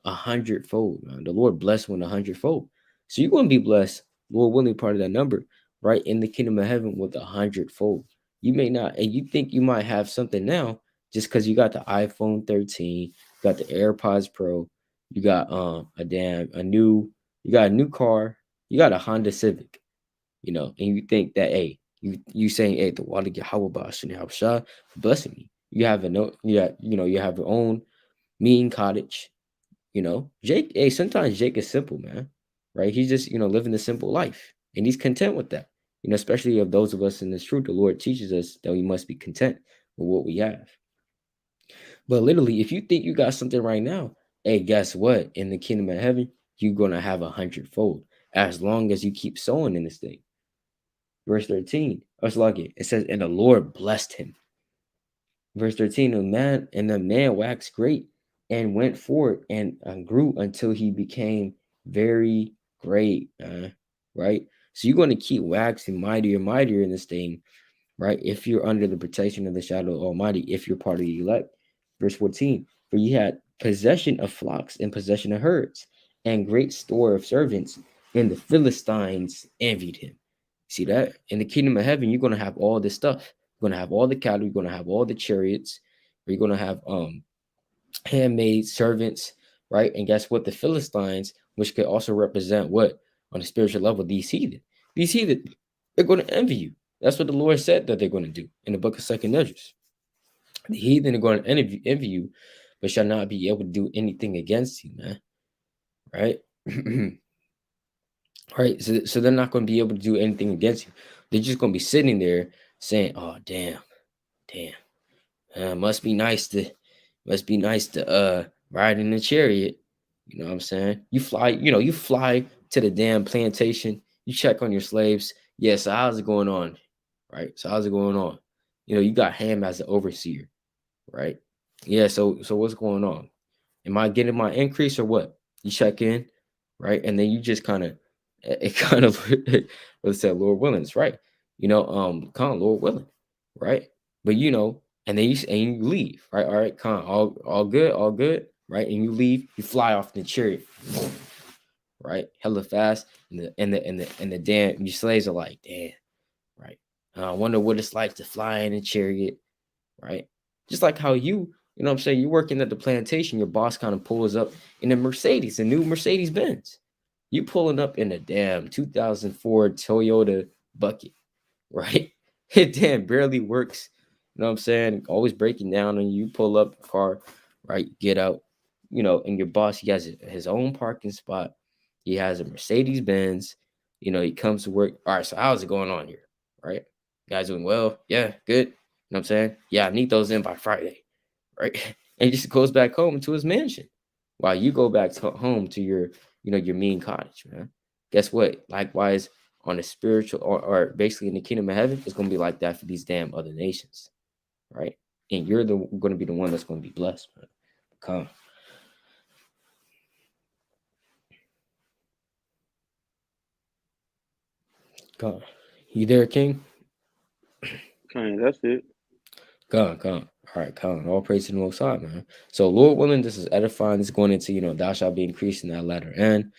S1: a hundredfold. Man. The Lord blessed with a hundredfold. So you're going to be blessed, Lord willing, part of that number, right, in the kingdom of heaven with a hundredfold. You may not, and you think you might have something now just because you got the iPhone 13, you got the AirPods Pro, you got you got a new car, you got a Honda Civic, and you think that, hey, you saying, hey, the water get how about Shah blessing me. You have a no, yeah, you have your own mean cottage. Jake, hey, sometimes Jake is simple, man. Right? He's just, living the simple life. And he's content with that. Especially of those of us in this truth, the Lord teaches us that we must be content with what we have. But literally, if you think you got something right now, hey, guess what? In the kingdom of heaven, you're gonna have a hundredfold as long as you keep sowing in this thing. Verse 13. Let's log it. It says, and the Lord blessed him. Verse 13, the man waxed great and went forward and grew until he became very great. Right? So you're going to keep waxing mightier and mightier in this thing, right? If you're under the protection of the shadow of Almighty, if you're part of the elect. Verse 14, for you had possession of flocks and possession of herds and great store of servants, and the Philistines envied him. See that? In the kingdom of heaven, you're going to have all this stuff. You're going to have all the cattle, you're going to have all the chariots, you're going to have handmaids, servants, right? And guess what? The Philistines, which could also represent what? On a spiritual level, These heathen, they're going to envy you. That's what the Lord said that they're going to do in the book of Second Esdras. The heathen are going to envy you, but shall not be able to do anything against you, man. Right? Right? So they're not going to be able to do anything against you. They're just going to be sitting there saying, "Oh, damn, must be nice to ride in a chariot." You know what I'm saying? You fly to the damn plantation. You check on your slaves. Yeah, so how's it going on? Right? So how's it going on? You got Ham as the overseer, right? Yeah, so what's going on? Am I getting my increase or what? You check in, right? And then you just kind of it kind of let's say Lord willing, it's right. Come on, Lord willing, right? But and then you leave, right? All right, come on, all good, right? And you leave, you fly off in the chariot, right? Hella fast, and the damn your slaves are like, damn, right? I wonder what it's like to fly in a chariot, right? Just like how what I'm saying, you're working at the plantation, your boss kind of pulls up in a Mercedes, a new Mercedes Benz. You pulling up in a damn 2004 Toyota bucket, right? It damn barely works. You know what I'm saying? Always breaking down on you. Pull up the car, right? Get out. And your boss, he has his own parking spot. He has a Mercedes Benz. He comes to work. All right, so how's it going on here? Right? You guys doing well? Yeah, good. You know what I'm saying? Yeah, I need those in by Friday. Right? And he just goes back home to his mansion while you go back home to your mean cottage, man. Guess what? Likewise, on a spiritual or basically in the kingdom of heaven, it's going to be like that for these damn other nations, right? And you're going to be the one that's going to be blessed, man. Come, come. You there, King?
S2: Okay, that's it.
S1: Come. All right, come. All praise to the Most High, man. So, Lord willing, this is edifying. This is going into, thou shalt be increased in that latter end.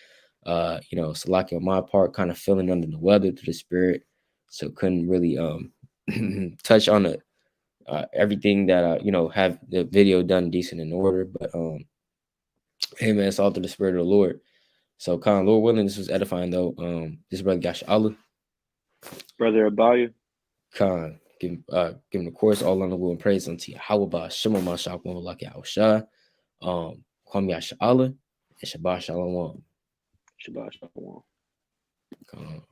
S1: Salaki on my part, kind of feeling under the weather to the spirit, so couldn't really touch on everything that have the video done decent in order. But hey man, it's all through the spirit of the Lord. So Khan, Lord willing, this was edifying though. This brother Gash Allah
S2: Brother Abaya,
S1: Khan, give him the course all on the will and praise unto Yahweh Shema Mashak Laki Shah. Kwam Yash Allah and Shabbat Shalom.
S2: Shabbat Shalom.
S1: Khan.